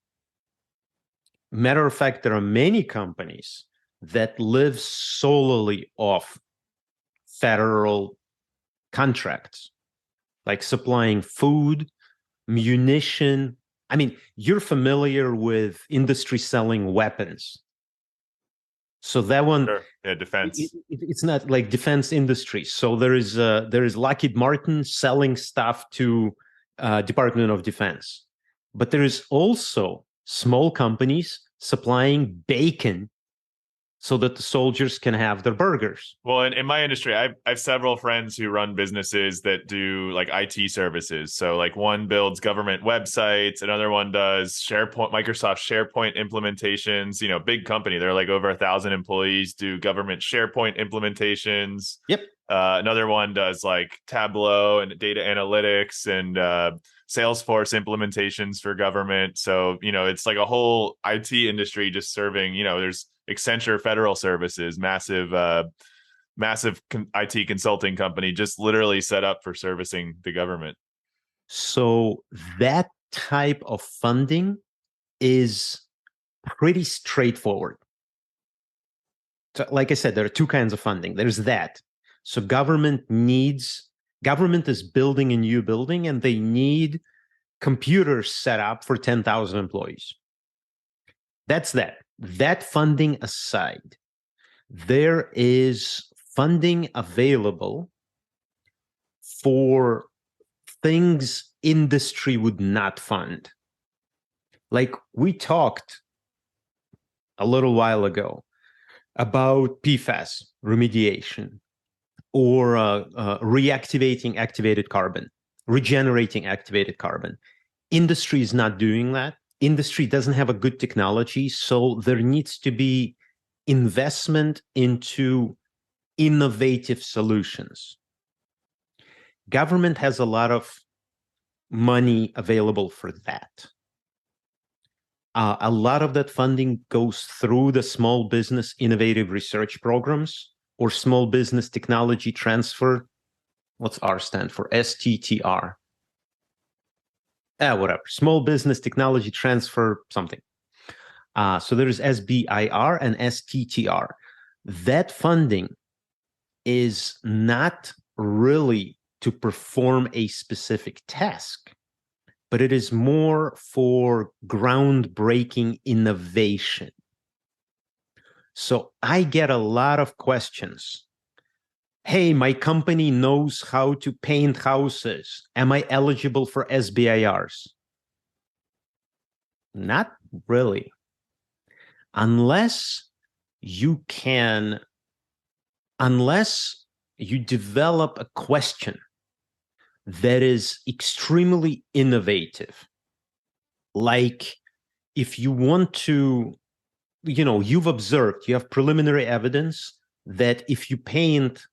Matter of fact, there are many companies that live solely off federal contracts, like supplying food, munition. I mean, you're familiar with industry selling weapons. So that one, sure. Yeah, defense. It's not like defense industry. So there is Lockheed Martin selling stuff to Department of Defense, but there is also small companies supplying bacon so that the soldiers can have their burgers. Well, in my industry, I have several friends who run businesses that do like IT services. So like one builds government websites, another one does Microsoft SharePoint implementations, big company. They're like over 1,000 employees, do government SharePoint implementations. Yep. Another one does like Tableau and data analytics and Salesforce implementations for government. So, it's like a whole IT industry just serving, there's Accenture Federal Services, massive IT consulting company, just literally set up for servicing the government. So that type of funding is pretty straightforward. So, like I said, there are two kinds of funding. There's that. So government is building a new building and they need computers set up for 10,000 employees. That's that. That funding aside, there is funding available for things industry would not fund. Like we talked a little while ago about PFAS remediation, or reactivating activated carbon, regenerating activated carbon. Industry is not doing that. Industry doesn't have a good technology, so there needs to be investment into innovative solutions. Government has a lot of money available for that. A lot of that funding goes through the Small Business Innovative Research Programs, or Small Business Technology Transfer. What's R stand for? STTR. Whatever. Small Business Technology Transfer something. So there is SBIR and STTR. That funding is not really to perform a specific task, but it is more for groundbreaking innovation. So I get a lot of questions. Hey, my company knows how to paint houses. Am I eligible for SBIRs? Not really. Unless you develop a question that is extremely innovative. Like if you want to, you've observed, you have preliminary evidence that if you paint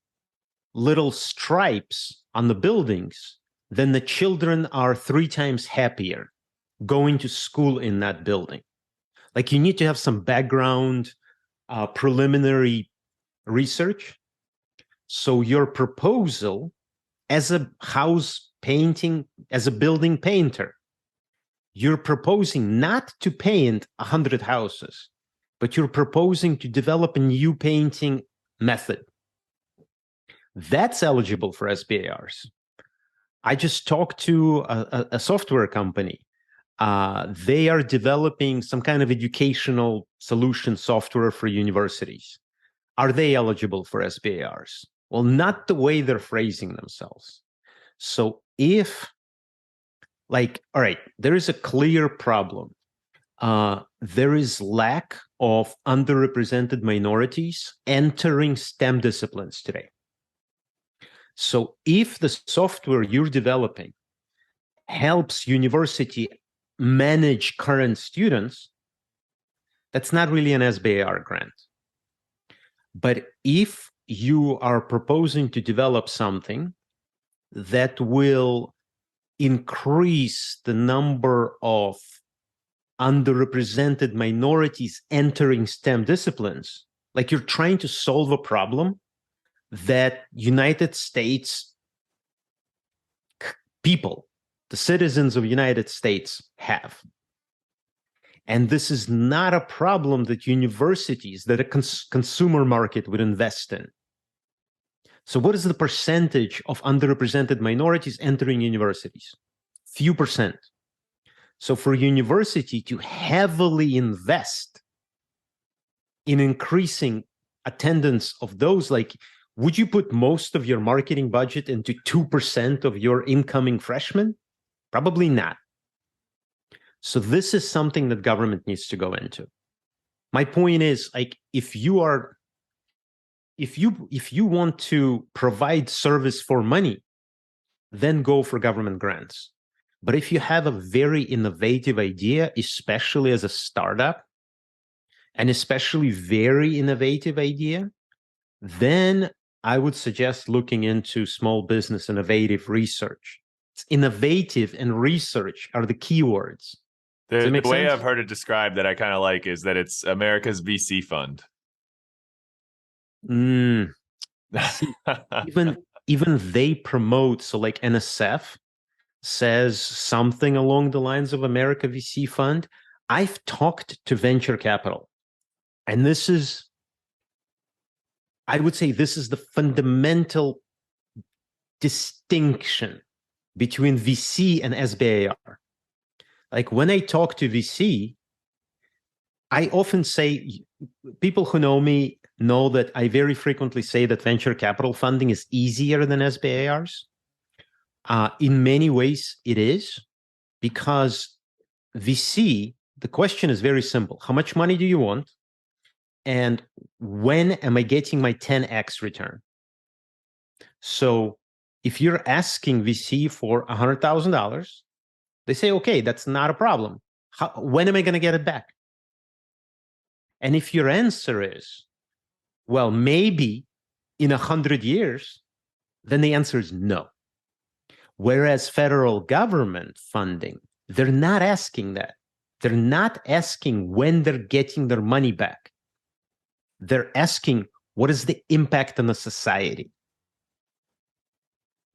little stripes on the buildings, then the children are 3 times happier going to school in that building. Like you need to have some background preliminary research. So your proposal as a house painting, as a building painter, you're proposing not to paint 100 houses, but you're proposing to develop a new painting method. That's eligible for SBIRs. I just talked to a software company. They are developing some kind of educational solution software for universities. Are they eligible for SBIRs? Well, not the way they're phrasing themselves. So if, all right, there is a clear problem. There is lack of underrepresented minorities entering STEM disciplines today. So if the software you're developing helps university manage current students, that's not really an SBIR grant. But if you are proposing to develop something that will increase the number of underrepresented minorities entering STEM disciplines, like you're trying to solve a problem that United States people, the citizens of United States have. And this is not a problem that universities, that a consumer market would invest in. So what is the percentage of underrepresented minorities entering universities? Few percent. So for university to heavily invest in increasing attendance of those, like, would you put most of your marketing budget into 2% of your incoming freshmen? Probably not. So this is something that government needs to go into. My point is, like, if you want to provide service for money, then go for government grants. But if you have a very innovative idea, especially as a startup, and especially very innovative idea, then I would suggest looking into small business innovative research. It's innovative and research are the keywords. The way sense? I've heard it described that I kind of like is that it's America's VC fund. See, even they promote, so like NSF says something along the lines of America VC fund. I've talked to venture capital, and this is, I would say this is the fundamental distinction between VC and SBIR. Like when I talk to VC, I often say, people who know me know that I very frequently say that venture capital funding is easier than SBIRs. In many ways, it is, because VC, the question is very simple. How much money do you want? And when am I getting my 10x return? So if you're asking VC for $100,000, they say, okay, that's not a problem. When am I going to get it back? And if your answer is, well, maybe in 100 years, then the answer is no. Whereas federal government funding, they're not asking that. They're not asking when they're getting their money back. They're asking, what is the impact on the society?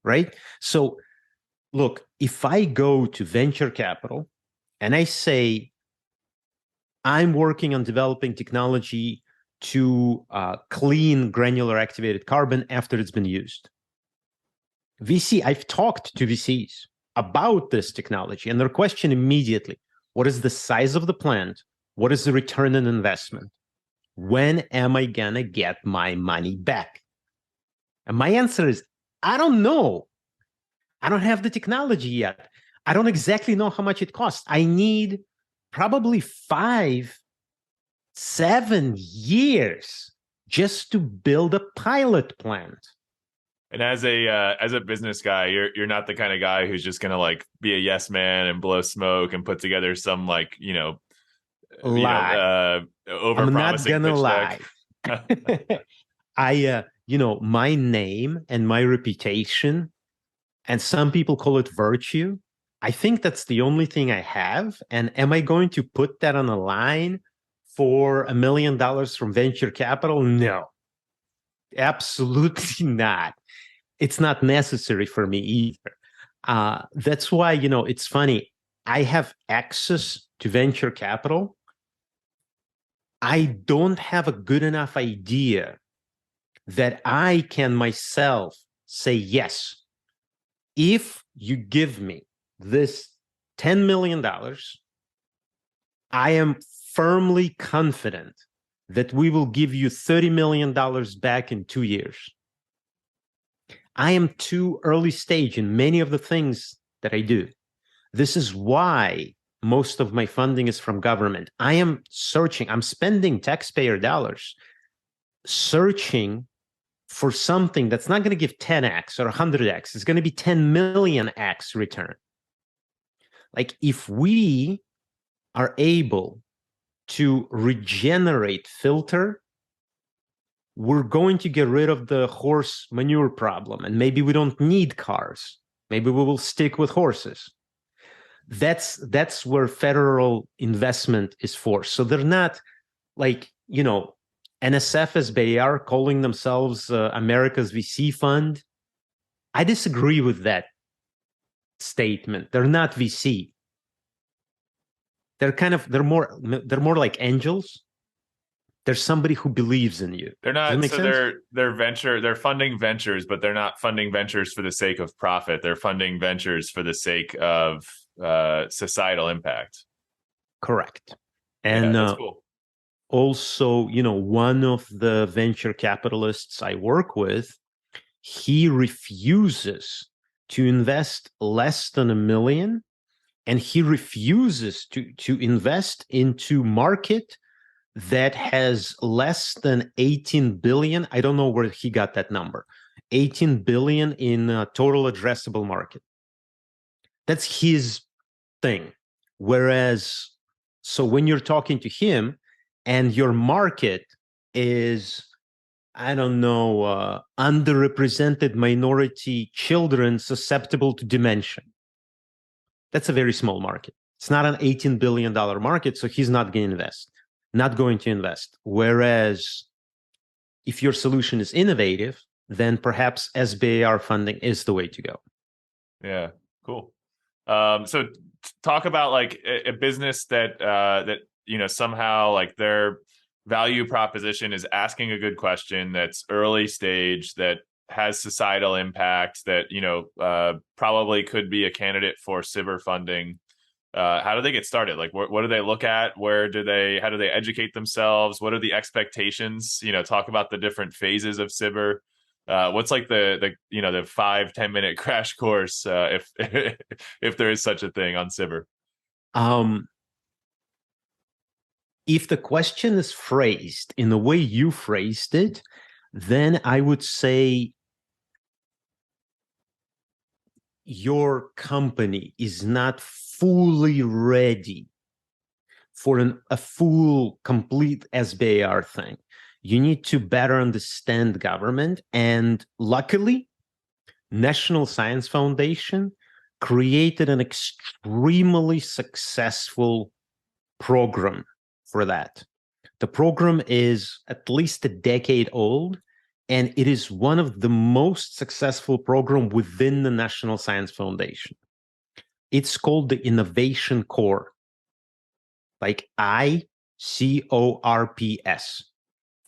Right? So, look, if I go to venture capital and I say, I'm working on developing technology to clean granular activated carbon after it's been used. VC, I've talked to VCs about this technology, and their question immediately, what is the size of the plant? What is the return on investment? When am I going to get my money back? And my answer is, I don't know. I don't have the technology yet. I don't exactly know how much it costs. I need probably 5-7 years just to build a pilot plant. And as a business guy, you're not the kind of guy who's just gonna like be a yes man and blow smoke and put together some like Lie. over I'm not promising gonna pitch lie. deck. My name and my reputation, and some people call it virtue. I think that's the only thing I have. And am I going to put that on a line for $1 million from venture capital? No, absolutely not. It's not necessary for me either. That's why, it's funny. I have access to venture capital. I don't have a good enough idea that I can myself say, yes, if you give me this $10 million, I am firmly confident that we will give you $30 million back in 2 years. I am too early stage in many of the things that I do. This is why most of my funding is from government. I am searching, I'm spending taxpayer dollars searching for something that's not going to give 10x or 100x. It's going to be 10 million x return. Like if we are able to regenerate filter, we're going to get rid of the horse manure problem. And maybe we don't need cars. Maybe we will stick with horses. That's where federal investment is for. So they're not like, NSF as they are calling themselves America's VC fund. I disagree with that statement. They're not VC. They're more like angels. There's somebody who believes in you. They're not, Does that make sense? they're funding ventures, but they're not funding ventures for the sake of profit. They're funding ventures for the sake of societal impact. Correct. And that's cool. Also, one of the venture capitalists I work with, he refuses to invest less than $1 million, and he refuses to invest into market that has less than 18 billion. I don't know where he got that number. 18 billion in total addressable market. That's his thing. Whereas, so when you're talking to him and your market is, I don't know, underrepresented minority children susceptible to dementia, that's a very small market. It's not an $18 billion market, so he's not going to invest. Whereas if your solution is innovative, then perhaps SBIR funding is the way to go. Yeah, cool. So talk about like a business that somehow like their value proposition is asking a good question, that's early stage, that has societal impact, that probably could be a candidate for SBIR funding. How do they get started? Like, what do they look at? How do they educate themselves? What are the expectations? Talk about the different phases of SBIR. What's like the 5-10 minute crash course, if if there is such a thing on SBIR? If the question is phrased in the way you phrased it, then I would say your company is not fully ready for a full, complete SBIR thing. You need to better understand government. And luckily, National Science Foundation created an extremely successful program for that. The program is at least a decade old, and it is one of the most successful programs within the National Science Foundation. It's called the Innovation Corps, like ICORPS.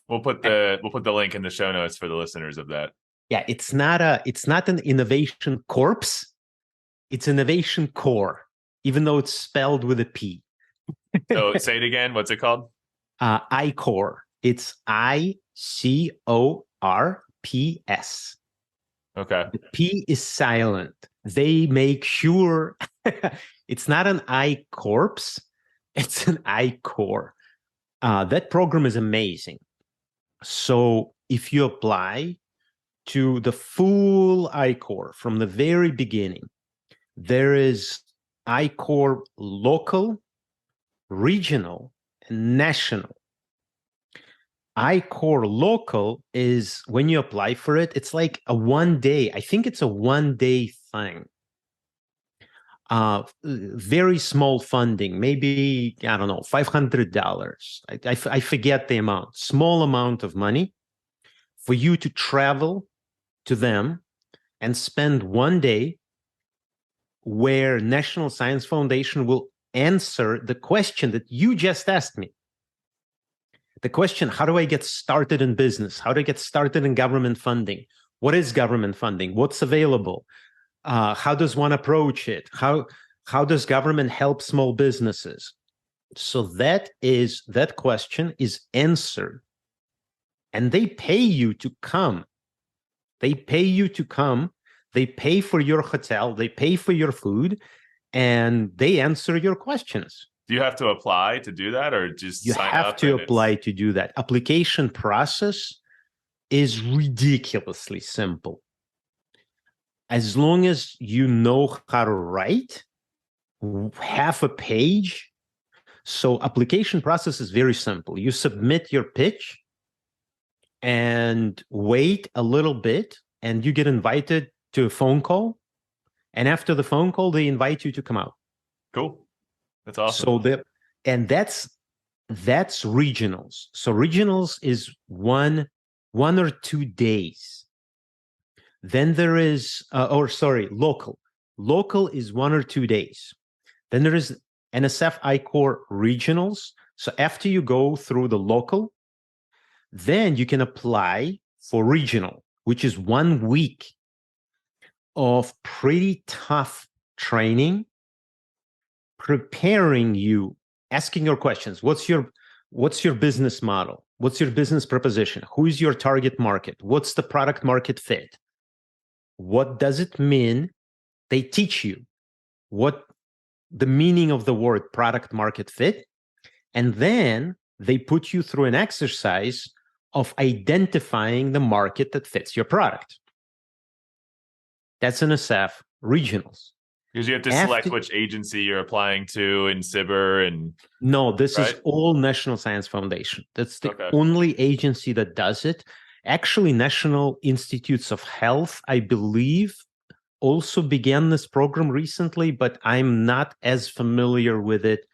We'll put the link in the show notes for the listeners of that. Yeah, it's not an innovation corpse. It's Innovation Corps, even though it's spelled with a P. So say it again. What's it called? ICOR. It's ICORPS. Okay. The P is silent. They make sure it's not an I corpse, it's an ICOR. That program is amazing. So if you apply, to the full I-Corps from the very beginning, there is I-Corps local, regional, and national. I-Corps local is when you apply for it, it's like a 1 day. I think it's a 1 day thing. Very small funding, maybe, I don't know, $500. I forget the amount, small amount of money for you to travel to them and spend 1 day where National Science Foundation will answer the question that you just asked me. The question, how do I get started in business? How do I get started in government funding? What is government funding? What's available? How does one approach it? How does government help small businesses? So that question is answered. And they pay you to come. They pay you to come. They pay for your hotel. They pay for your food. And they answer your questions. Do you have to apply to do that, or just you sign have up to apply to do that? Application process is ridiculously simple. As long as you know how to write half a page. So application process is very simple. You submit your pitch and wait a little bit, and you get invited to a phone call. And after the phone call, they invite you to come out. Cool. That's awesome. So that's regionals. So regionals is one or 2 days. Then there is, local. Local is 1 or 2 days. Then there is NSF I-Corps regionals. So after you go through the local, then you can apply for regional, which is 1 week of pretty tough training, preparing you, asking your questions. What's your business model? What's your business proposition? Who is your target market? What's the product market fit? What does it mean? They teach you what the meaning of the word product market fit. And then they put you through an exercise of identifying the market that fits your product. That's NSF regionals. Because you have to select which agency you're applying to in SIBR and... No, this is all National Science Foundation. That's the only agency that does it. Actually, National Institutes of Health, I believe, also began this program recently, but I'm not as familiar with it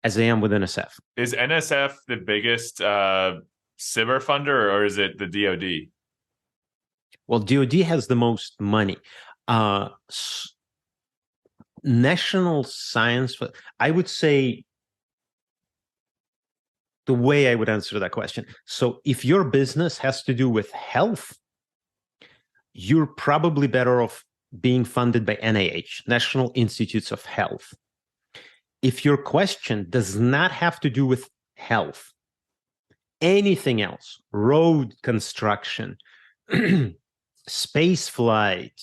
as I am with NSF. Is NSF the biggest SIBR funder, or is it the DoD? Well, DoD has the most money. National Science, I would say, the way I would answer that question. So if your business has to do with health, you're probably better off being funded by NIH, National Institutes of Health. If your question does not have to do with health, anything else, road construction, space flight,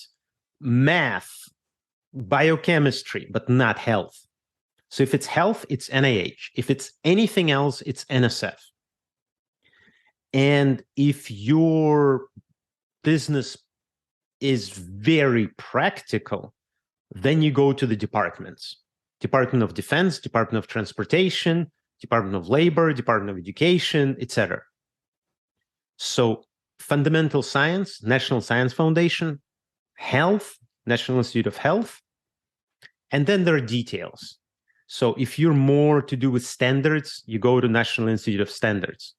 math, biochemistry, but not health. So if it's health, it's NIH. If it's anything else, it's NSF. And if your business is very practical, then you go to the departments. Department of Defense, Department of Transportation, Department of Labor, Department of Education, etc. So fundamental science, National Science Foundation, health, National Institute of Health, and then there are details. So if you're more to do with standards, you go to National Institute of Standards.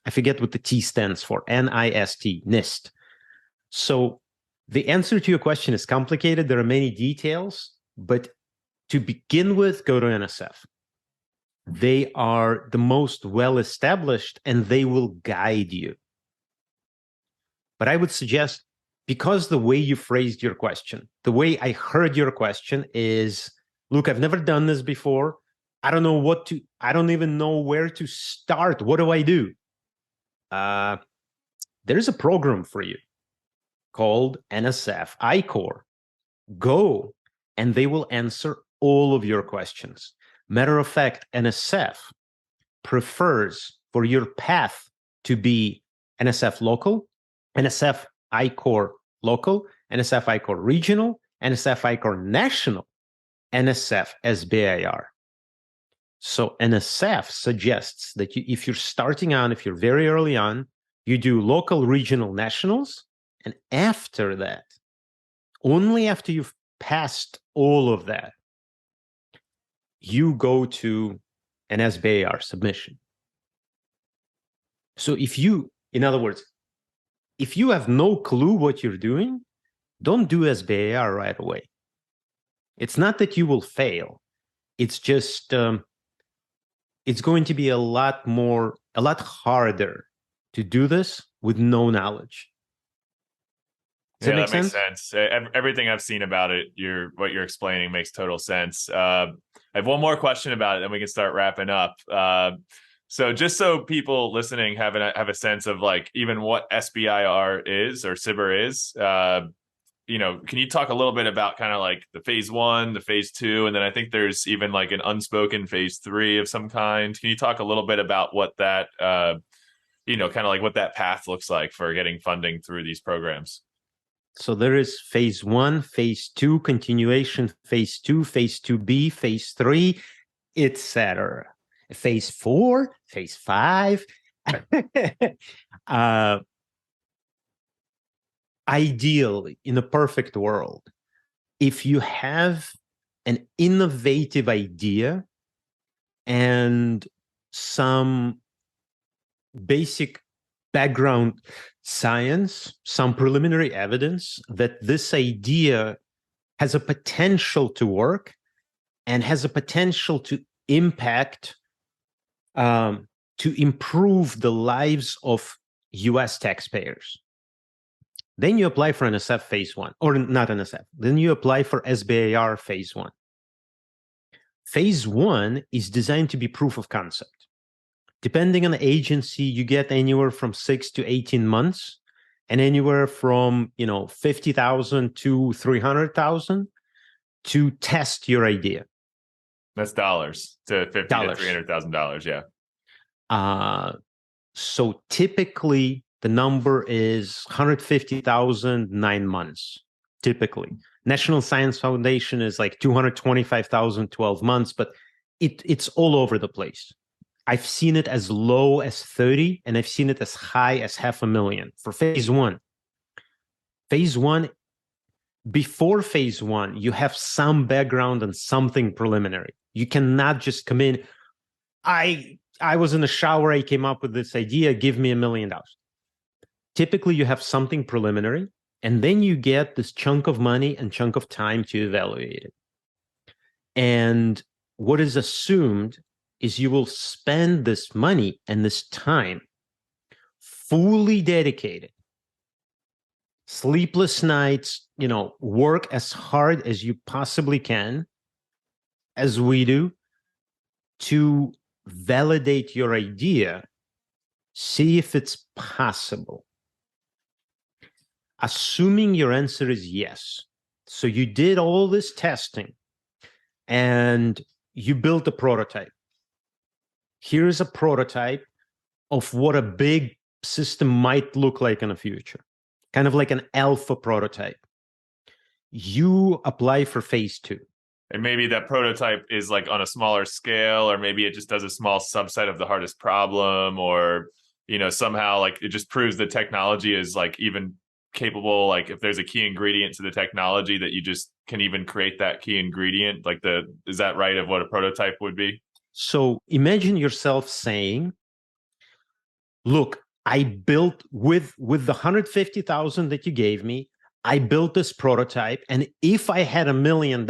I forget what the T stands for, NIST, NIST. So the answer to your question is complicated. There are many details, but to begin with, go to NSF. They are the most well-established and they will guide you. But I would suggest, because the way you phrased your question, the way I heard your question is, look, I've never done this before. I don't even know where to start. What do I do? There's a program for you called NSF I-Corps. Go, and they will answer all of your questions. Matter of fact, NSF prefers for your path to be NSF local, NSF I-Core local, NSF I-Core regional, NSF I-Core national, NSF SBIR. So NSF suggests that if you're starting on, if you're very early on, you do local, regional, nationals, and after that, only after you've passed all of that, you go to an SBIR submission. So in other words, if you have no clue what you're doing, don't do SBIR right away. It's not that you will fail. It's just, it's going to be a lot harder to do this with no knowledge. Does that make sense? Makes sense. Everything I've seen about it, what you're explaining makes total sense. I have one more question about it, then we can start wrapping up. So just so people listening have a sense of like even what SBIR is or SBIR is, can you talk a little bit about kind of like the phase 1, the phase 2, and then I think there's even like an unspoken phase 3 of some kind. Can you talk a little bit about what that, kind of like what that path looks like for getting funding through these programs? So there is phase 1, phase 2, continuation, phase 2, phase 2B, phase 3, etc. Phase 4, phase 5. Ideally, in a perfect world, if you have an innovative idea and some basic background science, some preliminary evidence that this idea has a potential to work and has a potential to impact, to improve the lives of US taxpayers, then you apply for NSF phase 1, or not NSF. Then you apply for SBIR phase 1. Phase 1 is designed to be proof of concept. Depending on the agency, you get anywhere from 6 to 18 months, and anywhere from 50,000 to 300,000 to test your idea. That's dollars to $50,000 to $300,000. Yeah. So typically, the number is 150,000, 9 months, typically. National Science Foundation is like 225,000, 12 months, but it's all over the place. I've seen it as low as 30, and I've seen it as high as $500,000 for phase 1. Phase 1, before phase 1, you have some background and something preliminary. You cannot just come in, I was in the shower, I came up with this idea, give me $1 million. Typically, you have something preliminary, and then you get this chunk of money and chunk of time to evaluate it. And what is assumed is you will spend this money and this time fully dedicated, sleepless nights, work as hard as you possibly can, as we do, to validate your idea, see if it's possible. Assuming your answer is yes. So you did all this testing and you built a prototype. Here's a prototype of what a big system might look like in the future, kind of like an alpha prototype. You apply for phase 2. And maybe that prototype is like on a smaller scale, or maybe it just does a small subset of the hardest problem, or, somehow like it just proves the technology is like even capable, like if there's a key ingredient to the technology that you just can even create that key ingredient, is that right of what a prototype would be? So imagine yourself saying, look, I built with the 150,000 that you gave me, I built this prototype, and if I had $1 million,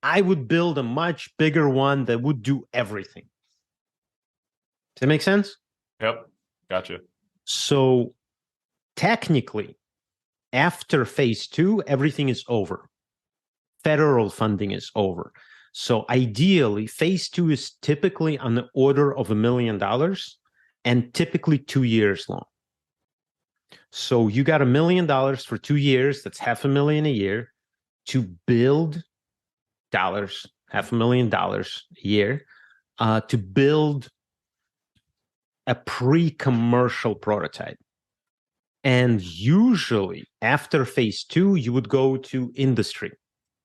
I would build a much bigger one that would do everything. Does that make sense? Yep, gotcha. So technically, after phase 2, everything is over. Federal funding is over. So ideally, phase 2 is typically on the order of $1 million and typically 2 years long. So you got $1 million for 2 years, that's $500,000 a year, to build $500,000 a year, to build a pre-commercial prototype. And usually after phase 2, you would go to industry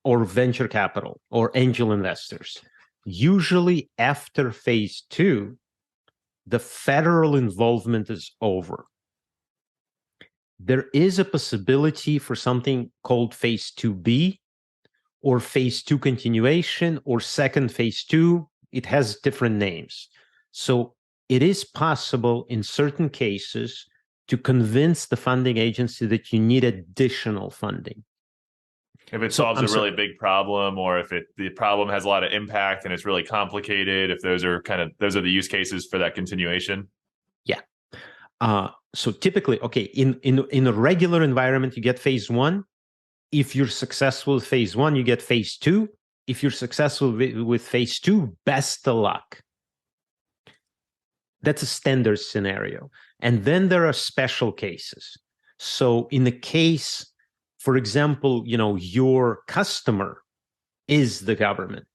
or venture capital or angel investors. Usually after phase 2, the federal involvement is over. There is a possibility for something called phase 2B or phase 2 continuation or second phase 2. It has different names. So it is possible in certain cases to convince the funding agency that you need additional funding. If it solves a really big problem, or if the problem has a lot of impact and it's really complicated, if those are the use cases for that continuation. Yeah. So typically, okay, in a regular environment, you get phase 1. If you're successful with phase 1, you get phase 2. If you're successful with phase 2, best of luck. That's a standard scenario. And then there are special cases. So in the case, for example, your customer is the government.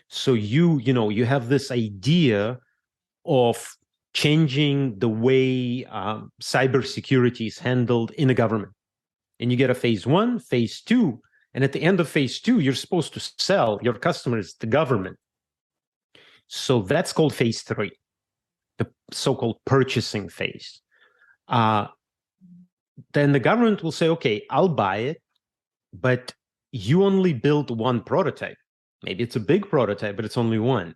So you have this idea of changing the way cybersecurity is handled in a government. And you get a phase 1, phase 2, and at the end of phase 2, you're supposed to sell your customers the government. So that's called phase 3, the so-called purchasing phase. Then the government will say, okay, I'll buy it, but you only build one prototype. Maybe it's a big prototype, but it's only one.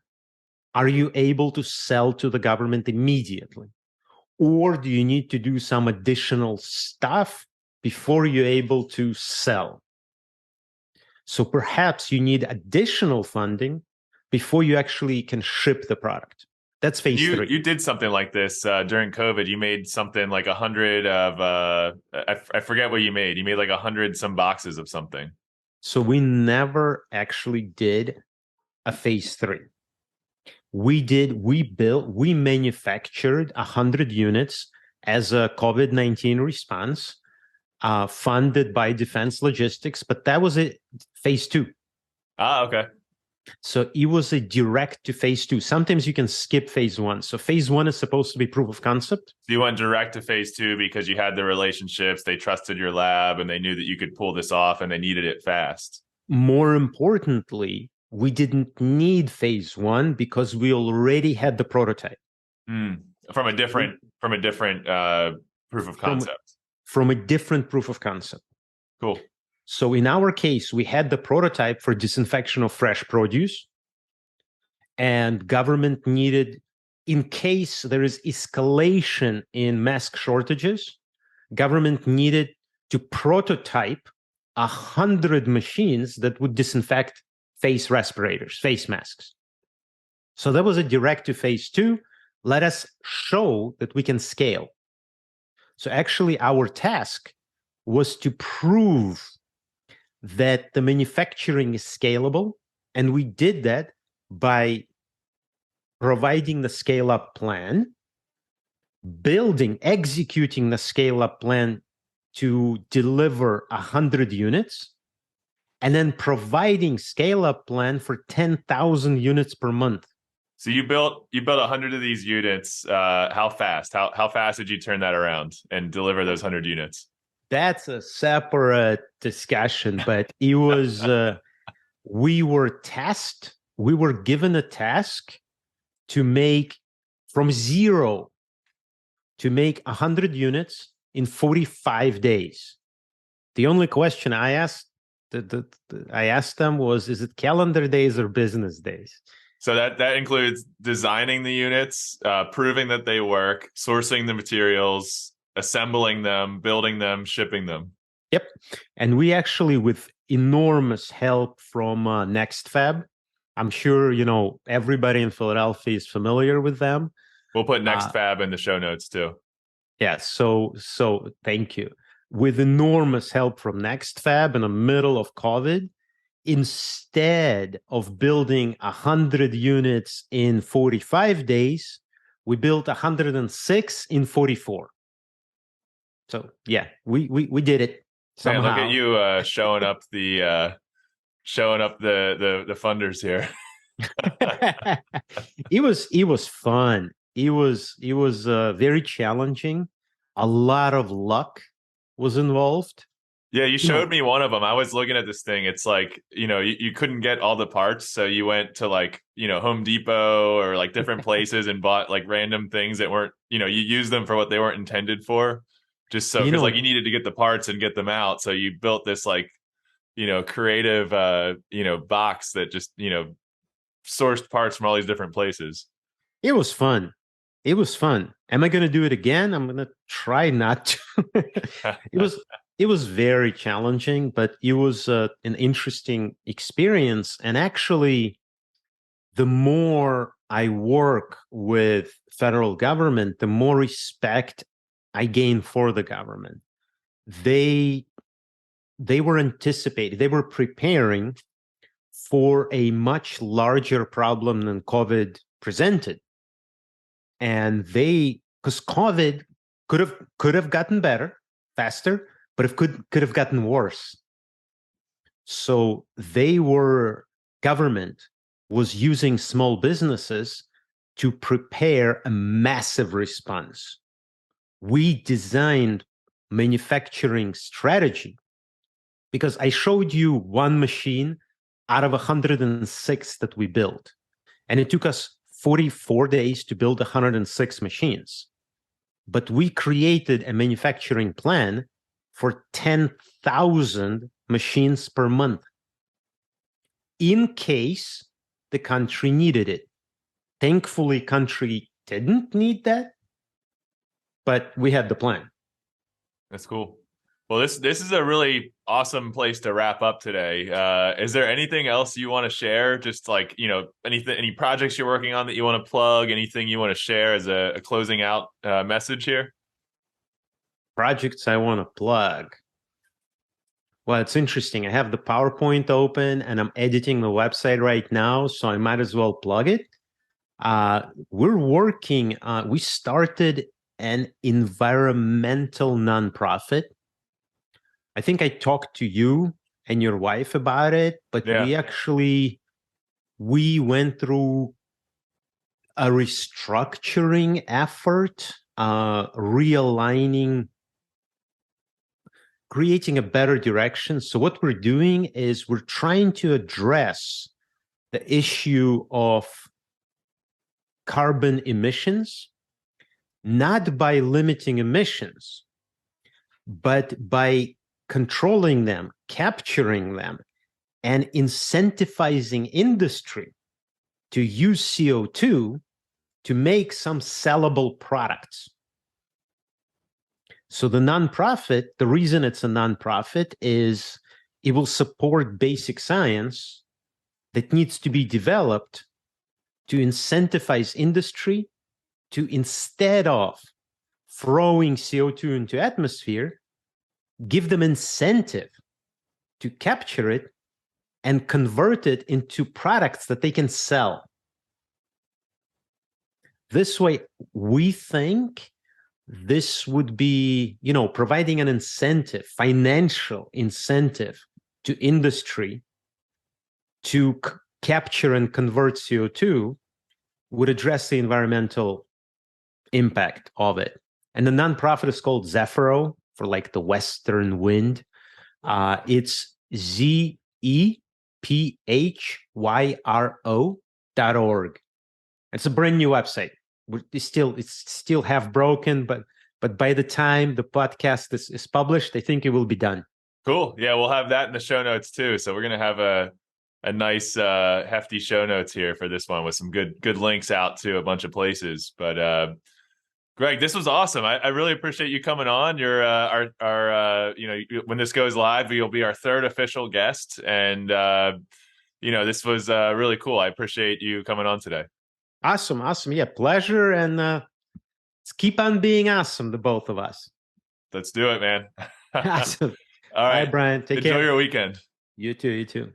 Are you able to sell to the government immediately? Or do you need to do some additional stuff before you're able to sell? So perhaps you need additional funding before you actually can ship the product. That's phase 3. You did something like this during COVID. You made something like 100 of, I forget what you made. You made like 100 some boxes of something. So we never actually did a phase 3. We manufactured 100 units as a COVID-19 response, funded by Defense Logistics, but that was it, phase 2. Okay. So it was a direct to phase 2. Sometimes you can skip phase 1. So phase 1 is supposed to be proof of concept. So you went direct to phase 2 because you had the relationships, they trusted your lab, and they knew that you could pull this off, and they needed it fast. More importantly, we didn't need phase 1 because we already had the prototype. From a different proof of concept. From a different proof of concept. Cool. So in our case, we had the prototype for disinfection of fresh produce, and government needed, in case there is escalation in mask shortages, government needed to prototype 100 machines that would disinfect face respirators, face masks. So that was a direct to phase 2. Let us show that we can scale. So actually our task was to prove that the manufacturing is scalable. And we did that by providing the scale-up plan, executing the scale-up plan to deliver 100 units, and then providing scale-up plan for 10,000 units per month. So you built 100 of these units. How fast? How fast did you turn that around and deliver those 100 units? That's a separate discussion, but it was, we were given a task to make from zero to make 100 units in 45 days. The only question I asked them was, is it calendar days or business days? So that includes designing the units, proving that they work, sourcing the materials, assembling them, building them, shipping them. Yep. And we actually, with enormous help from NextFab, I'm sure, everybody in Philadelphia is familiar with them. We'll put NextFab in the show notes too. Yeah. So thank you. With enormous help from NextFab in the middle of COVID, instead of building 100 units in 45 days, we built 106 in 44. So yeah, we did it somehow. Man, look at you showing up the funders here. It was fun. It was very challenging. a lot of luck was involved. Yeah, you You showed know, me one of them. I was looking at this thing. It's like, you couldn't get all the parts. So you went to like, Home Depot or like different places and bought like random things that weren't, you used them for what they weren't intended for. Just so, you because like know, you needed to get the parts and get them out. So you built this like, creative, box that just, sourced parts from all these different places. it was fun. It was fun. Am I going to do it again? I'm going to try not to. it was it was very challenging, but it was an interesting experience. And actually, the more I work with federal government, the more respect I gain for the government. They they were anticipating, they were preparing for a much larger problem than COVID presented. And they, because COVID could have gotten better, faster, but it could have gotten worse. So government was using small businesses to prepare a massive response. We designed manufacturing strategy because I showed you one machine out of 106 that we built. And it took us 44 days to build 106 machines. But we created a manufacturing plan for 10,000 machines per month in case the country needed it. Thankfully, country didn't need that, but we had the plan. That's cool. Well, this is a really awesome place to wrap up today. Is there anything else you want to share? Just like, any projects you're working on that you want to plug, anything you want to share as a closing out message here? Projects I want to plug. Well, it's interesting. I have the PowerPoint open and I'm editing the website right now, so I might as well plug it. We're working, we started an environmental nonprofit. I think I talked to you and your wife about it, but Yeah. we went through a restructuring effort, realigning, creating a better direction. So what we're doing is we're trying to address the issue of carbon emissions, not by limiting emissions, but by controlling them, capturing them, and incentivizing industry to use CO2 to make some sellable products. So the nonprofit, the reason it's a nonprofit is it will support basic science that needs to be developed to incentivize industry to, instead of throwing CO2 into atmosphere, give them incentive to capture it and convert it into products that they can sell. This way, we think this would be, providing an incentive, financial incentive to industry to capture and convert CO2 would address the environmental impact of it. And the nonprofit is called Zephyro, for like the Western wind. It's ZEPHYRO.org. It's a brand new website. It's still half broken, but by the time the podcast is published, I think it will be done. Cool. Yeah, we'll have that in the show notes too. So we're gonna have a nice hefty show notes here for this one with some good links out to a bunch of places. But Greg, this was awesome. I really appreciate you coming on. You're our when this goes live, you'll be our third official guest, and this was really cool. I appreciate you coming on today. Awesome. Yeah, pleasure, and let's keep on being awesome, the both of us. Let's do it, man. Awesome. All right, Bye, Brian. Take care. Enjoy your weekend. You too.